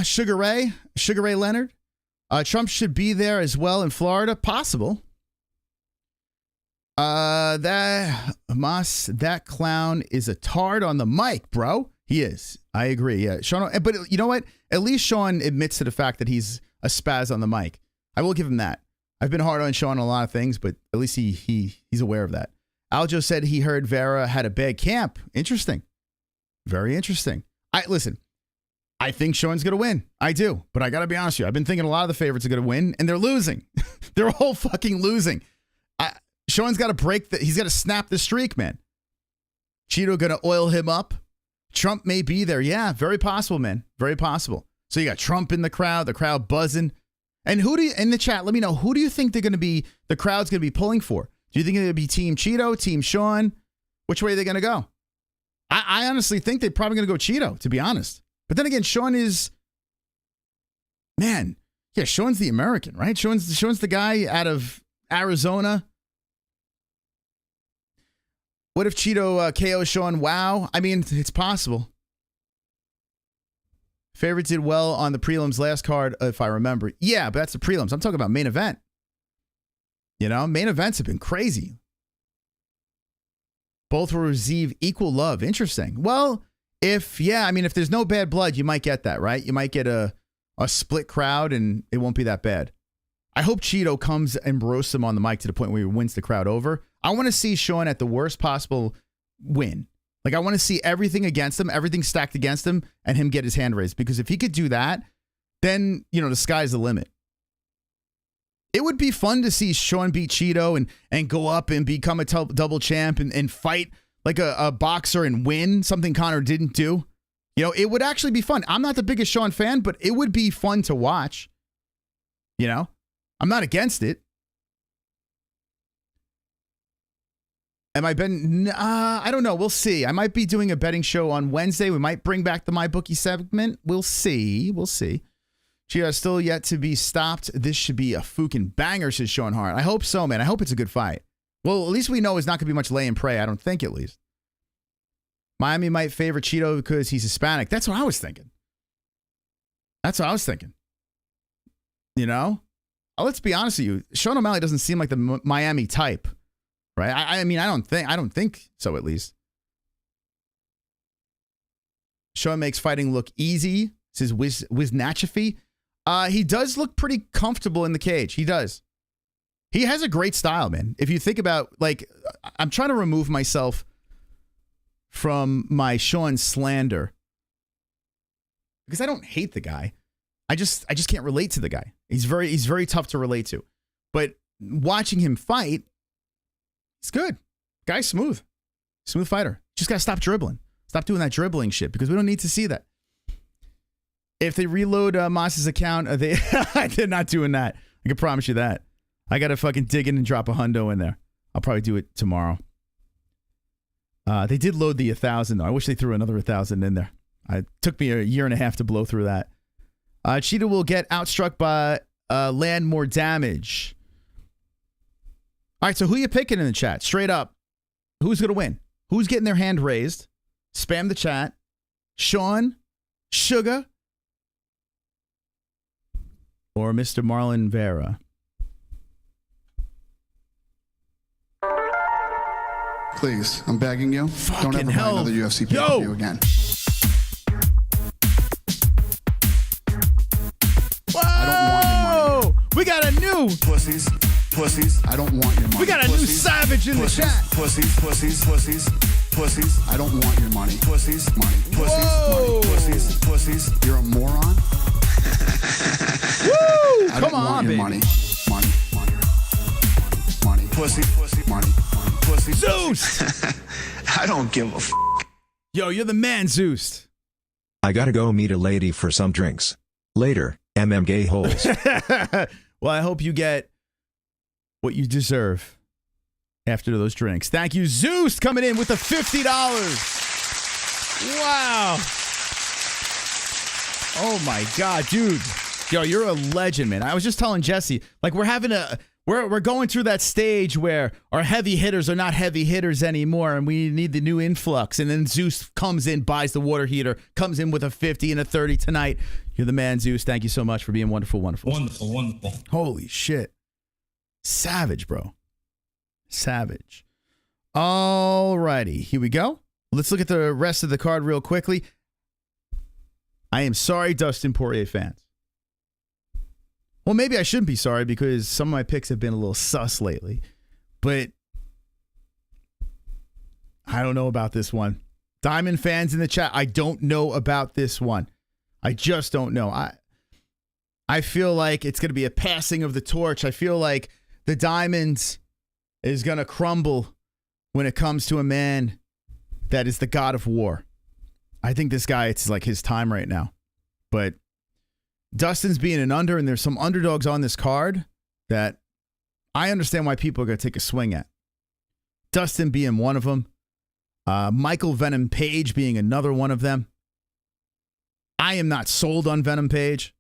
Sugar Ray Leonard. Trump should be there as well in Florida. Possible. That clown is a tard on the mic, bro. He is. I agree. Yeah, Sean. But you know what? At least Sean admits to the fact that he's a spaz on the mic. I will give him that. I've been hard on Sean on a lot of things, but at least he's aware of that. Aljo said he heard Vera had a bad camp. Interesting. Very interesting. Listen, I think Sean's going to win. I do. But I got to be honest with you. I've been thinking a lot of the favorites are going to win, and they're losing. They're all fucking losing. Sean's got to break he's got to snap the streak, man. Cheeto going to oil him up. Trump may be there. Yeah, very possible, man. Very possible. So you got Trump in the crowd buzzing. And who do you, in the chat, let me know, who do you think they're going to be, the crowd's going to be pulling for? Do you think it's going to be Team Cheeto, Team Sean? Which way are they going to go? I honestly think they're probably going to go Cheeto, to be honest. But then again, Sean is, man, yeah, Sean's the American, right? Sean's the guy out of Arizona. What if Cheeto KO Sean? Wow. I mean, it's possible. Favorites did well on the prelims last card, if I remember. Yeah, but that's the prelims. I'm talking about main event. You know, main events have been crazy. Both will receive equal love. Interesting. Well, if there's no bad blood, you might get that, right? You might get a split crowd and it won't be that bad. I hope Cheeto comes and roasts him on the mic to the point where he wins the crowd over. I want to see Sean at the worst possible win. Like, I want to see everything against him, everything stacked against him, and him get his hand raised. Because if he could do that, then, the sky's the limit. It would be fun to see Sean beat Cheeto and go up and become a double champ and fight like a boxer and win, something Conrad didn't do. It would actually be fun. I'm not the biggest Sean fan, but it would be fun to watch. I'm not against it. Am I betting? I don't know. We'll see. I might be doing a betting show on Wednesday. We might bring back the MyBookie segment. We'll see. We'll see. Cheeto is still yet to be stopped. This should be a fucking banger, says Sean Hart. I hope so, man. I hope it's a good fight. Well, at least we know it's not going to be much lay and pray. I don't think, at least. Miami might favor Cheeto because he's Hispanic. That's what I was thinking. You know? Let's be honest with you. Sean O'Malley doesn't seem like the Miami type, right? I mean, I don't think so, at least. Sean makes fighting look easy. Says Wisnatchafy. He does look pretty comfortable in the cage. He does. He has a great style, man. If you think about, like, I'm trying to remove myself from my Sean slander because I don't hate the guy. I just can't relate to the guy. He's very tough to relate to. But watching him fight, he's good. Guy's smooth. Smooth fighter. Just got to stop dribbling. Stop doing that dribbling shit because we don't need to see that. If they reload Moss's account, they're not doing that. I can promise you that. I got to fucking dig in and drop a hundo in there. I'll probably do it tomorrow. They did load the 1,000, though. I wish they threw another 1,000 in there. It took me a year and a half to blow through that. Cheetah will get outstruck by land more damage. All right, so who you picking in the chat? Straight up. Who's going to win? Who's getting their hand raised? Spam the chat. Sean, Sugar, or Mr. Marlon Vera? Please, I'm begging you. Don't ever buy another UFC pay-per-view again. Whoa! We got a new pussies. I don't want your money. We got a new savage in the chat. Pussies. I don't want your money. Money. Pussies. You're a moron. Woo! I Come don't on, want your baby. money. Pussy. Zeus! I don't give a f. Yo, you're the man, Zeus. I gotta go meet a lady for some drinks. Later, MMA-Holes. Well, I hope you get what you deserve after those drinks. Thank you, Zeus, coming in with the $50. Wow. Oh, my God, dude. Yo, you're a legend, man. I was just telling Jesse, like, we're going through that stage where our heavy hitters are not heavy hitters anymore, and we need the new influx. And then Zeus comes in, buys the water heater, comes in with a 50 and a 30 tonight. You're the man, Zeus. Thank you so much for being wonderful. Wonderful. Holy shit. Savage, bro. Savage. All righty. Here we go. Let's look at the rest of the card real quickly. I am sorry, Dustin Poirier fans. Well, maybe I shouldn't be sorry because some of my picks have been a little sus lately. But I don't know about this one. Diamond fans in the chat, I don't know about this one. I just don't know. I feel like it's going to be a passing of the torch. I feel like the Diamonds is going to crumble when it comes to a man that is the god of war. I think this guy, it's like his time right now. But Dustin's being an under, and there's some underdogs on this card that I understand why people are going to take a swing at. Dustin being one of them. Michael Venom Page being another one of them. I am not sold on Venom Page.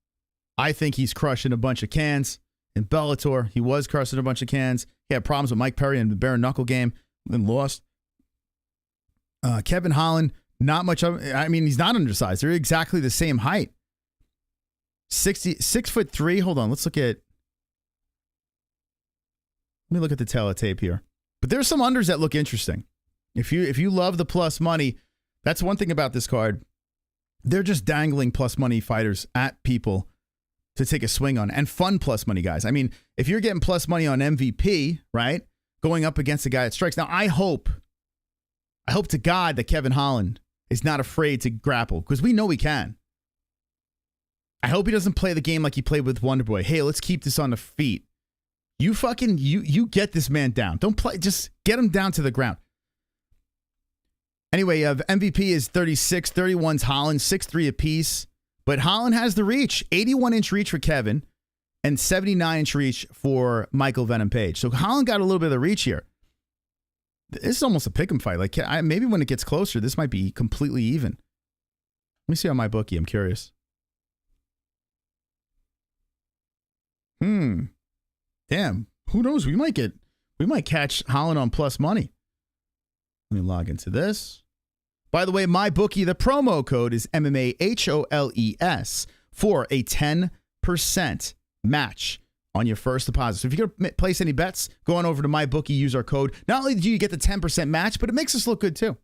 I think he's crushing a bunch of cans. In Bellator, he was crushing a bunch of cans. He had problems with Mike Perry in the bare knuckle game, then lost. Kevin Holland, not much of, I mean, he's not undersized. They're exactly the same height. 6'3". Hold on, let's look at. Let me look at the teletape here. But there's some unders that look interesting. If you love the plus money, that's one thing about this card. They're just dangling plus money fighters at people to take a swing on, and fun plus money guys. I mean, if you're getting plus money on MVP, right, going up against a guy that strikes. Now, I hope to God that Kevin Holland is not afraid to grapple, because we know he can. I hope he doesn't play the game like he played with Wonderboy. Hey, let's keep this on the feet. You get this man down. Don't play, just get him down to the ground. Anyway, MVP is 36, 31's Holland, 6'3 apiece. But Holland has the reach, 81-inch reach for Kevin and 79-inch reach for Michael Venom Page. So Holland got a little bit of the reach here. This is almost a pick'em fight. Like, maybe when it gets closer, this might be completely even. Let me see on my bookie. I'm curious. Damn. Who knows? We might catch Holland on plus money. Let me log into this. By the way, MyBookie, the promo code is MMA-Holes for a 10% match on your first deposit. So if you're going to place any bets, go on over to MyBookie, use our code. Not only do you get the 10% match, but it makes us look good too.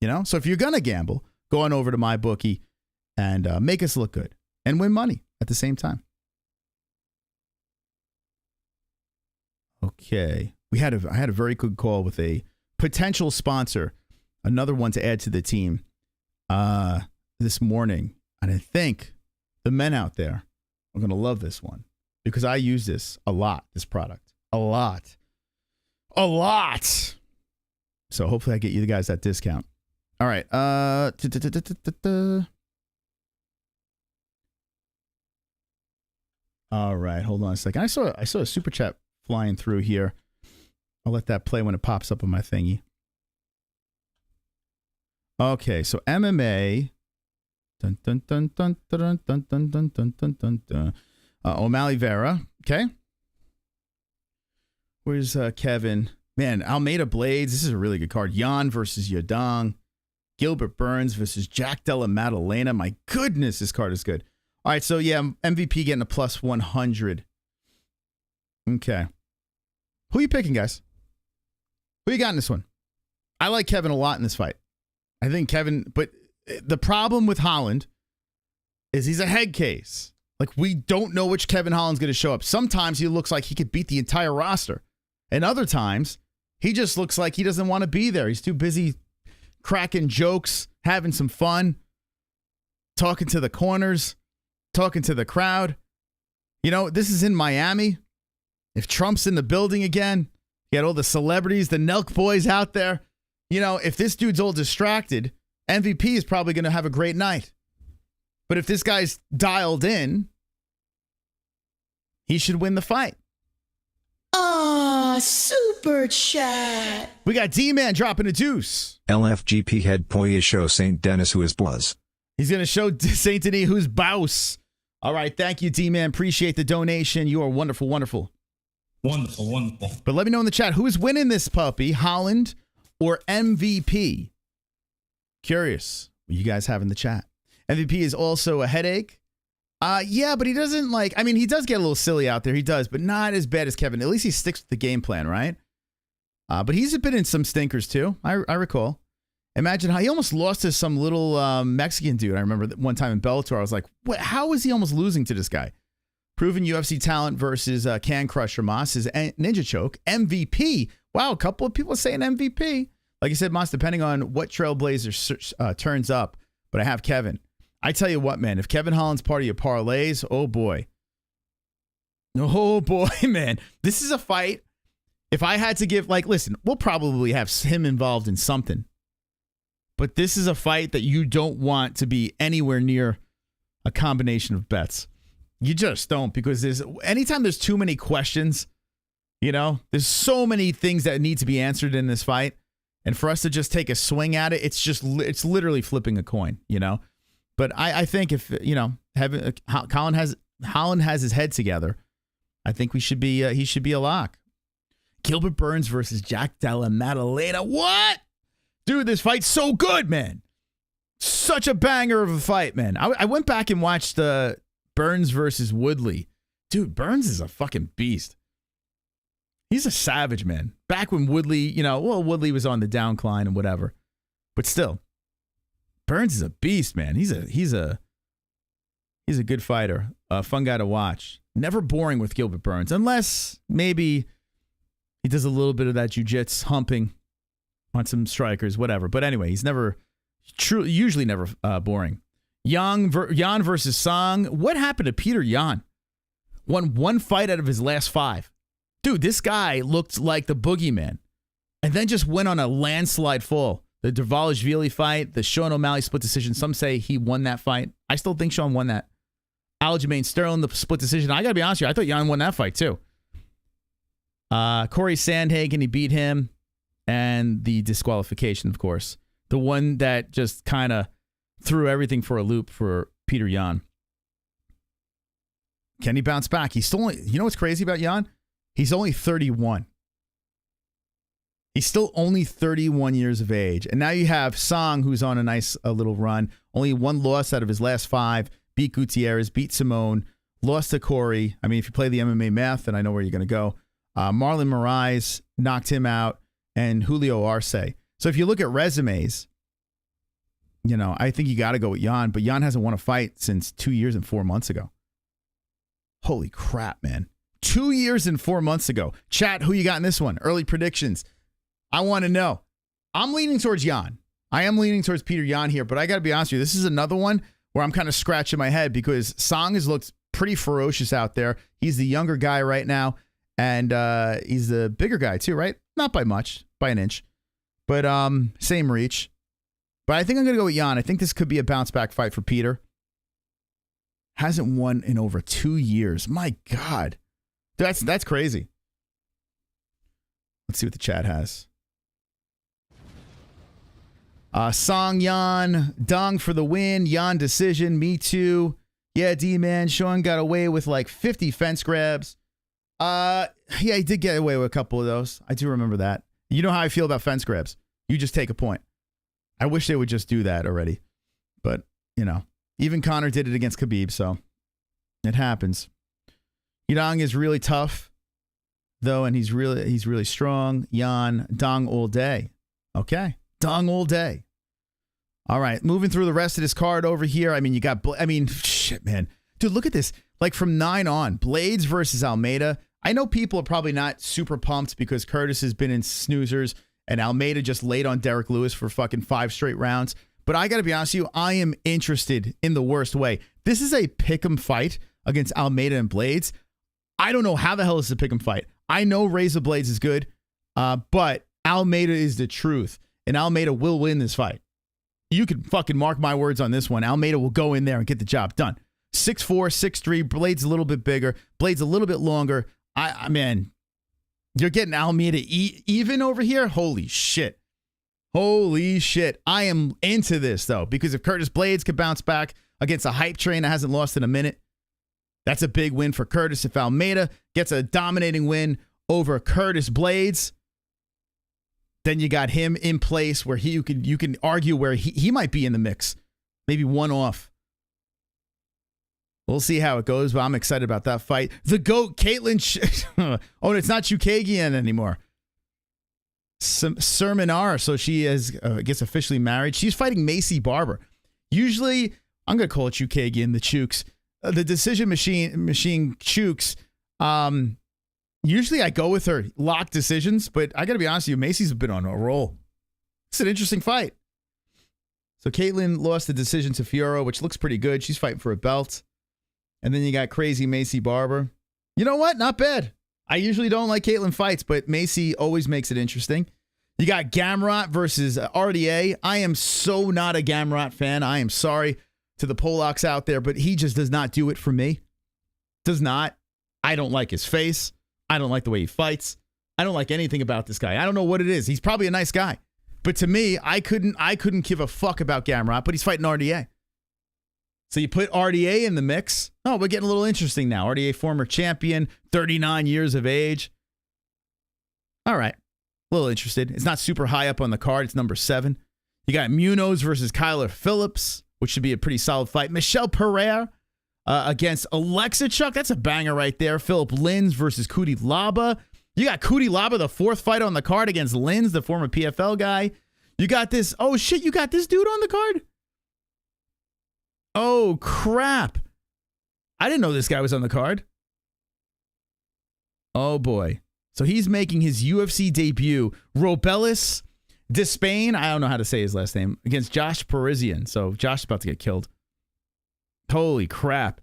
You know? So if you're going to gamble, go on over to MyBookie and make us look good and win money at the same time. Okay. I had a very good call with a potential sponsor, another one to add to the team this morning. And I think the men out there are going to love this one because I use this a lot, this product. A lot. So hopefully I get you guys that discount. All right. All right. Hold on a second. I saw a super chat flying through here. I'll let that play when it pops up on my thingy. Okay, so MMA. Dun, dun, dun, dun, dun, dun, dun, dun, dun, dun, dun, dun. O'Malley Vera. Okay. Where's Kevin? Man, Almeida Blades. This is a really good card. Jan versus Yadong. Gilbert Burns versus Jack Della Maddalena. My goodness, this card is good. All right, so yeah, MVP getting a plus 100. Okay. Who are you picking, guys? Who you got in this one? I like Kevin a lot in this fight. I think Kevin, but the problem with Holland is he's a head case. Like, we don't know which Kevin Holland's going to show up. Sometimes he looks like he could beat the entire roster. And other times, he just looks like he doesn't want to be there. He's too busy cracking jokes, having some fun, talking to the corners, talking to the crowd. You know, this is in Miami. If Trump's in the building again, you got all the celebrities, the Nelk boys out there. You know, if this dude's all distracted, MVP is probably going to have a great night. But if this guy's dialed in, he should win the fight. Super chat. We got D-Man dropping a deuce. LFGP head Poirier show St. Denis who is Buzz. He's going to show St. Denis who's Bouse. All right, thank you, D-Man. Appreciate the donation. You are wonderful, wonderful. Wonderful. But let me know in the chat, who is winning this puppy, Holland or MVP? Curious what you guys have in the chat. MVP is also a headache. Yeah, but he doesn't he does get a little silly out there. He does, but not as bad as Kevin. At least he sticks with the game plan, right? But he's been in some stinkers too. I recall. Imagine how he almost lost to some little Mexican dude. I remember that one time in Bellator, I was like, what? How is he almost losing to this guy? Proven UFC talent versus Can Crusher Moss is Ninja Choke. MVP. Wow, a couple of people saying MVP. Like I said, Moss, depending on what Trailblazer turns up. But I have Kevin. I tell you what, man, if Kevin Holland's part of your parlays, oh boy. Oh boy, man. This is a fight. If I had to give, listen, we'll probably have him involved in something. But this is a fight that you don't want to be anywhere near a combination of bets. You just don't, because anytime there's too many questions, there's so many things that need to be answered in this fight. And for us to just take a swing at it, it's literally flipping a coin, But I think if, Holland has his head together, I think he should be a lock. Gilbert Burns versus Jack Della Maddalena. What? Dude, this fight's so good, man. Such a banger of a fight, man. I went back and watched Burns versus Woodley. Dude, Burns is a fucking beast. He's a savage, man. Back when Woodley, Woodley was on the downcline and whatever. But still, Burns is a beast, man. He's a good fighter. A fun guy to watch. Never boring with Gilbert Burns, unless maybe he does a little bit of that jiu-jitsu humping on some strikers, whatever. But anyway, he's usually never boring. Yan versus Song. What happened to Peter Yan? Won one fight out of his last 5. Dude, this guy looked like the boogeyman, and then just went on a landslide fall. The Dervalishvili fight, the Sean O'Malley split decision. Some say he won that fight. I still think Sean won that. Aljamain Sterling, the split decision. I got to be honest with you, I thought Jan won that fight too. Corey Sandhagen, he beat him. And the disqualification, of course. The one that just kind of threw everything for a loop for Peter Yan. Can he bounce back? He's still only, what's crazy about Yan? He's only 31. He's still only 31 years of age. And now you have Song, who's on a nice little run. Only one loss out of his last 5. Beat Gutierrez, beat Simone, lost to Corey. I mean, if you play the MMA math, then I know where you're going to go. Marlon Moraes knocked him out, and Julio Arce. So if you look at resumes, you know, I think you got to go with Jan, but Jan hasn't won a fight since 2 years and 4 months ago. Holy crap, man. 2 years and 4 months ago. Chat, who you got in this one? Early predictions. I want to know. I'm leaning towards Jan. I am leaning towards Peter Yan here, but I got to be honest with you. This is another one where I'm kind of scratching my head because Song has looked pretty ferocious out there. He's the younger guy right now, and he's the bigger guy too, right? Not by much, by an inch, but same reach. But I think I'm going to go with Jan. I think this could be a bounce back fight for Peter. Hasn't won in over 2 years. My God. That's crazy. Let's see what the chat has. Song Yan, Dong for the win. Yan decision. Me too. Yeah, D-man. Sean got away with like 50 fence grabs. Yeah, he did get away with a couple of those. I do remember that. You know how I feel about fence grabs. You just take a point. I wish they would just do that already. But, you know, even Connor did it against Khabib, so it happens. Yadong is really tough, though, and he's really strong. Yan, Dong all day. Okay. Dong all day. All right. Moving through the rest of this card over here. I mean, you got, shit, man. Dude, look at this. Like from 9 on, Blades versus Almeida. I know people are probably not super pumped because Curtis has been in snoozers and Almeida just laid on Derek Lewis for fucking 5 straight rounds. But I got to be honest with you, I am interested in the worst way. This is a pick'em fight against Almeida and Blades. I don't know how the hell this is a pick'em fight. I know Razor Blades is good, but Almeida is the truth. And Almeida will win this fight. You can fucking mark my words on this one. Almeida will go in there and get the job done. 6'4", 6'3", Blades a little bit bigger, Blades a little bit longer. I man, you're getting Almeida even over here? Holy shit. Holy shit. I am into this, though, because if Curtis Blades could bounce back against a hype train that hasn't lost in a minute, that's a big win for Curtis. If Almeida gets a dominating win over Curtis Blades, then you got him in place where you can argue where he might be in the mix. Maybe one off. We'll see how it goes, but I'm excited about that fight. The GOAT, Caitlin. Oh, it's not Chukagian anymore. Sermonar, so she is, gets officially married. She's fighting Macy Barber. Usually, I'm going to call it Chukagian, the Chooks. The decision machine Chooks. Usually I go with her lock decisions, but I got to be honest with you, Macy's been on a roll. It's an interesting fight. So Caitlin lost the decision to Fiora, which looks pretty good. She's fighting for a belt. And then you got crazy Macy Barber. You know what? Not bad. I usually don't like Caitlin fights, but Macy always makes it interesting. You got Gamrot versus RDA. I am so not a Gamrot fan. I am sorry to the Polacks out there, but he just does not do it for me. Does not. I don't like his face. I don't like the way he fights. I don't like anything about this guy. I don't know what it is. He's probably a nice guy. But to me, I couldn't give a fuck about Gamrot, but he's fighting RDA. So you put RDA in the mix. Oh, we're getting a little interesting now. RDA, former champion, 39 years of age. All right. A little interested. It's not super high up on the card. It's number 7. You got Munoz versus Kyler Phillips, which should be a pretty solid fight. Michelle Pereira against Alexa Chuck. That's a banger right there. Philip Lins versus Kuti Laba. You got Kuti Laba, the 4th fight on the card against Lins, the former PFL guy. You got this. Oh, shit. You got this dude on the card? Oh, crap. I didn't know this guy was on the card. Oh, boy. So he's making his UFC debut. Robelis Despain, I don't know how to say his last name, against Josh Parisian. So Josh is about to get killed. Holy crap.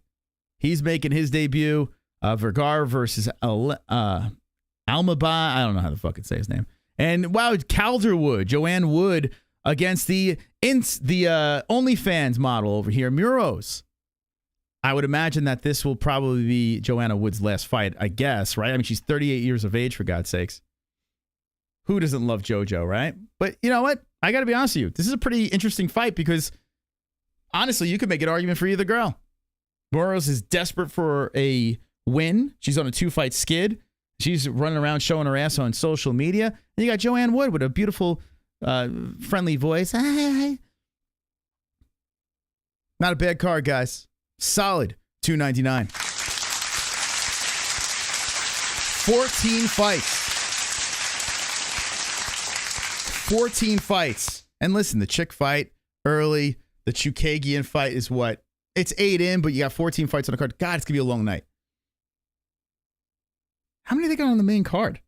He's making his debut. Vergara versus Almaba. I don't know how to fucking say his name. And wow, Calderwood, Joanne Wood against the OnlyFans model over here, Muros. I would imagine that this will probably be Joanna Wood's last fight, I guess, right? I mean, she's 38 years of age, for God's sakes. Who doesn't love JoJo, right? But you know what? I got to be honest with you. This is a pretty interesting fight because, honestly, you could make an argument for either girl. Muros is desperate for a win. She's on a 2-fight skid. She's running around showing her ass on social media. And you got Joanne Wood with a beautiful, friendly voice. Hi. Not a bad card, guys. Solid $299. 14 fights. 14 fights. And listen, the chick fight early, the Chukagian fight is what? It's 8 in, but you got 14 fights on the card. God, it's going to be a long night. How many they got on the main card?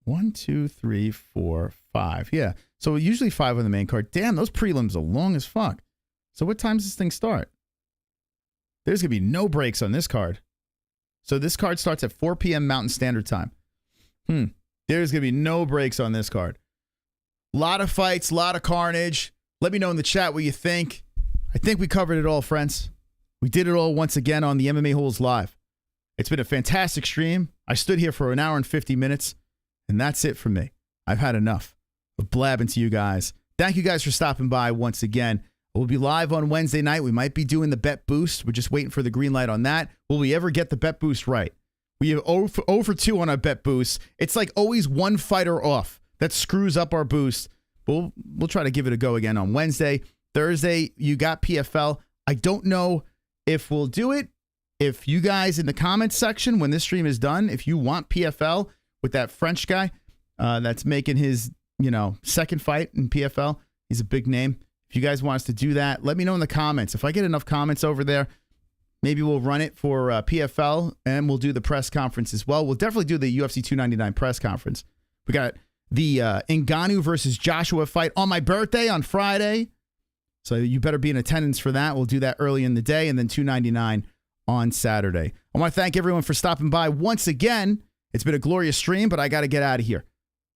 1, 2, 3, 4, 5. Yeah. So usually 5 on the main card. Damn, those prelims are long as fuck. So what time does this thing start? There's going to be no breaks on this card. So this card starts at 4 p.m. Mountain Standard Time. There's going to be no breaks on this card. A lot of fights, a lot of carnage. Let me know in the chat what you think. I think we covered it all, friends. We did it all once again on the MMA-Holes Live. It's been a fantastic stream. I stood here for 1 hour and 50 minutes, and that's it for me. I've had enough of blabbing to you guys. Thank you guys for stopping by once again. We'll be live on Wednesday night. We might be doing the bet boost. We're just waiting for the green light on that. Will we ever get the bet boost right? We have 0 for 2 on our bet boost. It's like always one fighter off. That screws up our boost. But we'll try to give it a go again on Wednesday. Thursday, you got PFL. I don't know if we'll do it. If you guys in the comments section, when this stream is done, if you want PFL with that French guy that's making his, second fight in PFL, he's a big name. If you guys want us to do that, let me know in the comments. If I get enough comments over there, maybe we'll run it for PFL and we'll do the press conference as well. We'll definitely do the UFC 299 press conference. We got the Ngannou versus Joshua fight on my birthday on Friday. So you better be in attendance for that. We'll do that early in the day, and then 299 on Saturday. I want to thank everyone for stopping by once again. It's been a glorious stream, but I got to get out of here.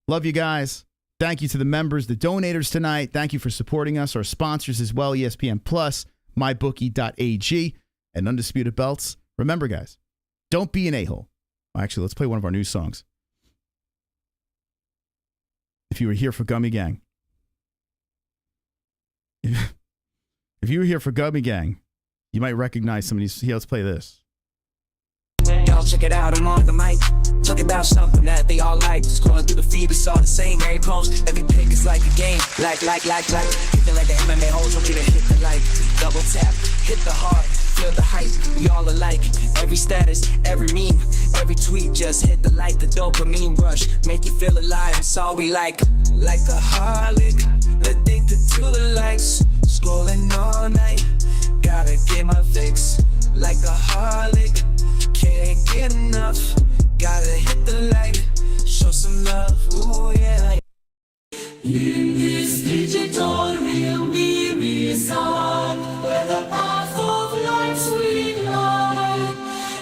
Love you guys. Thank you to the members, the donators tonight. Thank you for supporting us, our sponsors as well, ESPN Plus, MyBookie.ag, and Undisputed Belts. Remember, guys, don't be an a-hole. Actually, let's play one of our new songs. If you were here for Gummy Gang. If you were here for Gummy Gang, you might recognize some of these. Here, let's play this. Y'all check it out, I'm on the mic. Talking about something that they all like. Scrolling through the feed, it's all the same. Every post, every pick is like a game. Like. Hit like the MMA-Holes, want you to hit the like. Double tap, hit the heart, feel the hype. We all alike. Every status, every meme, every tweet, just hit the like. The dopamine rush, make you feel alive. It's all we like. Like a harlot, addicted to the likes. Scrolling all night, gotta get my fix. Like a harlot, can't get enough. Gotta hit the light, show some love. Ooh yeah. In this digital realm we reside, where the path of life's we lie.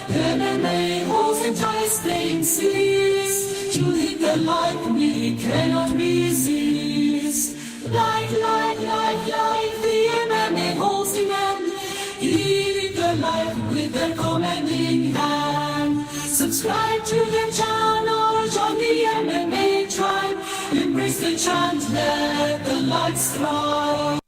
MMA-Holes enticing seas, to hit the light we cannot resist. Like the MMA-Holes demand. Eat the life with the commanding hand. Subscribe to the channel, join the MMA tribe. Embrace the chant, let the light strike.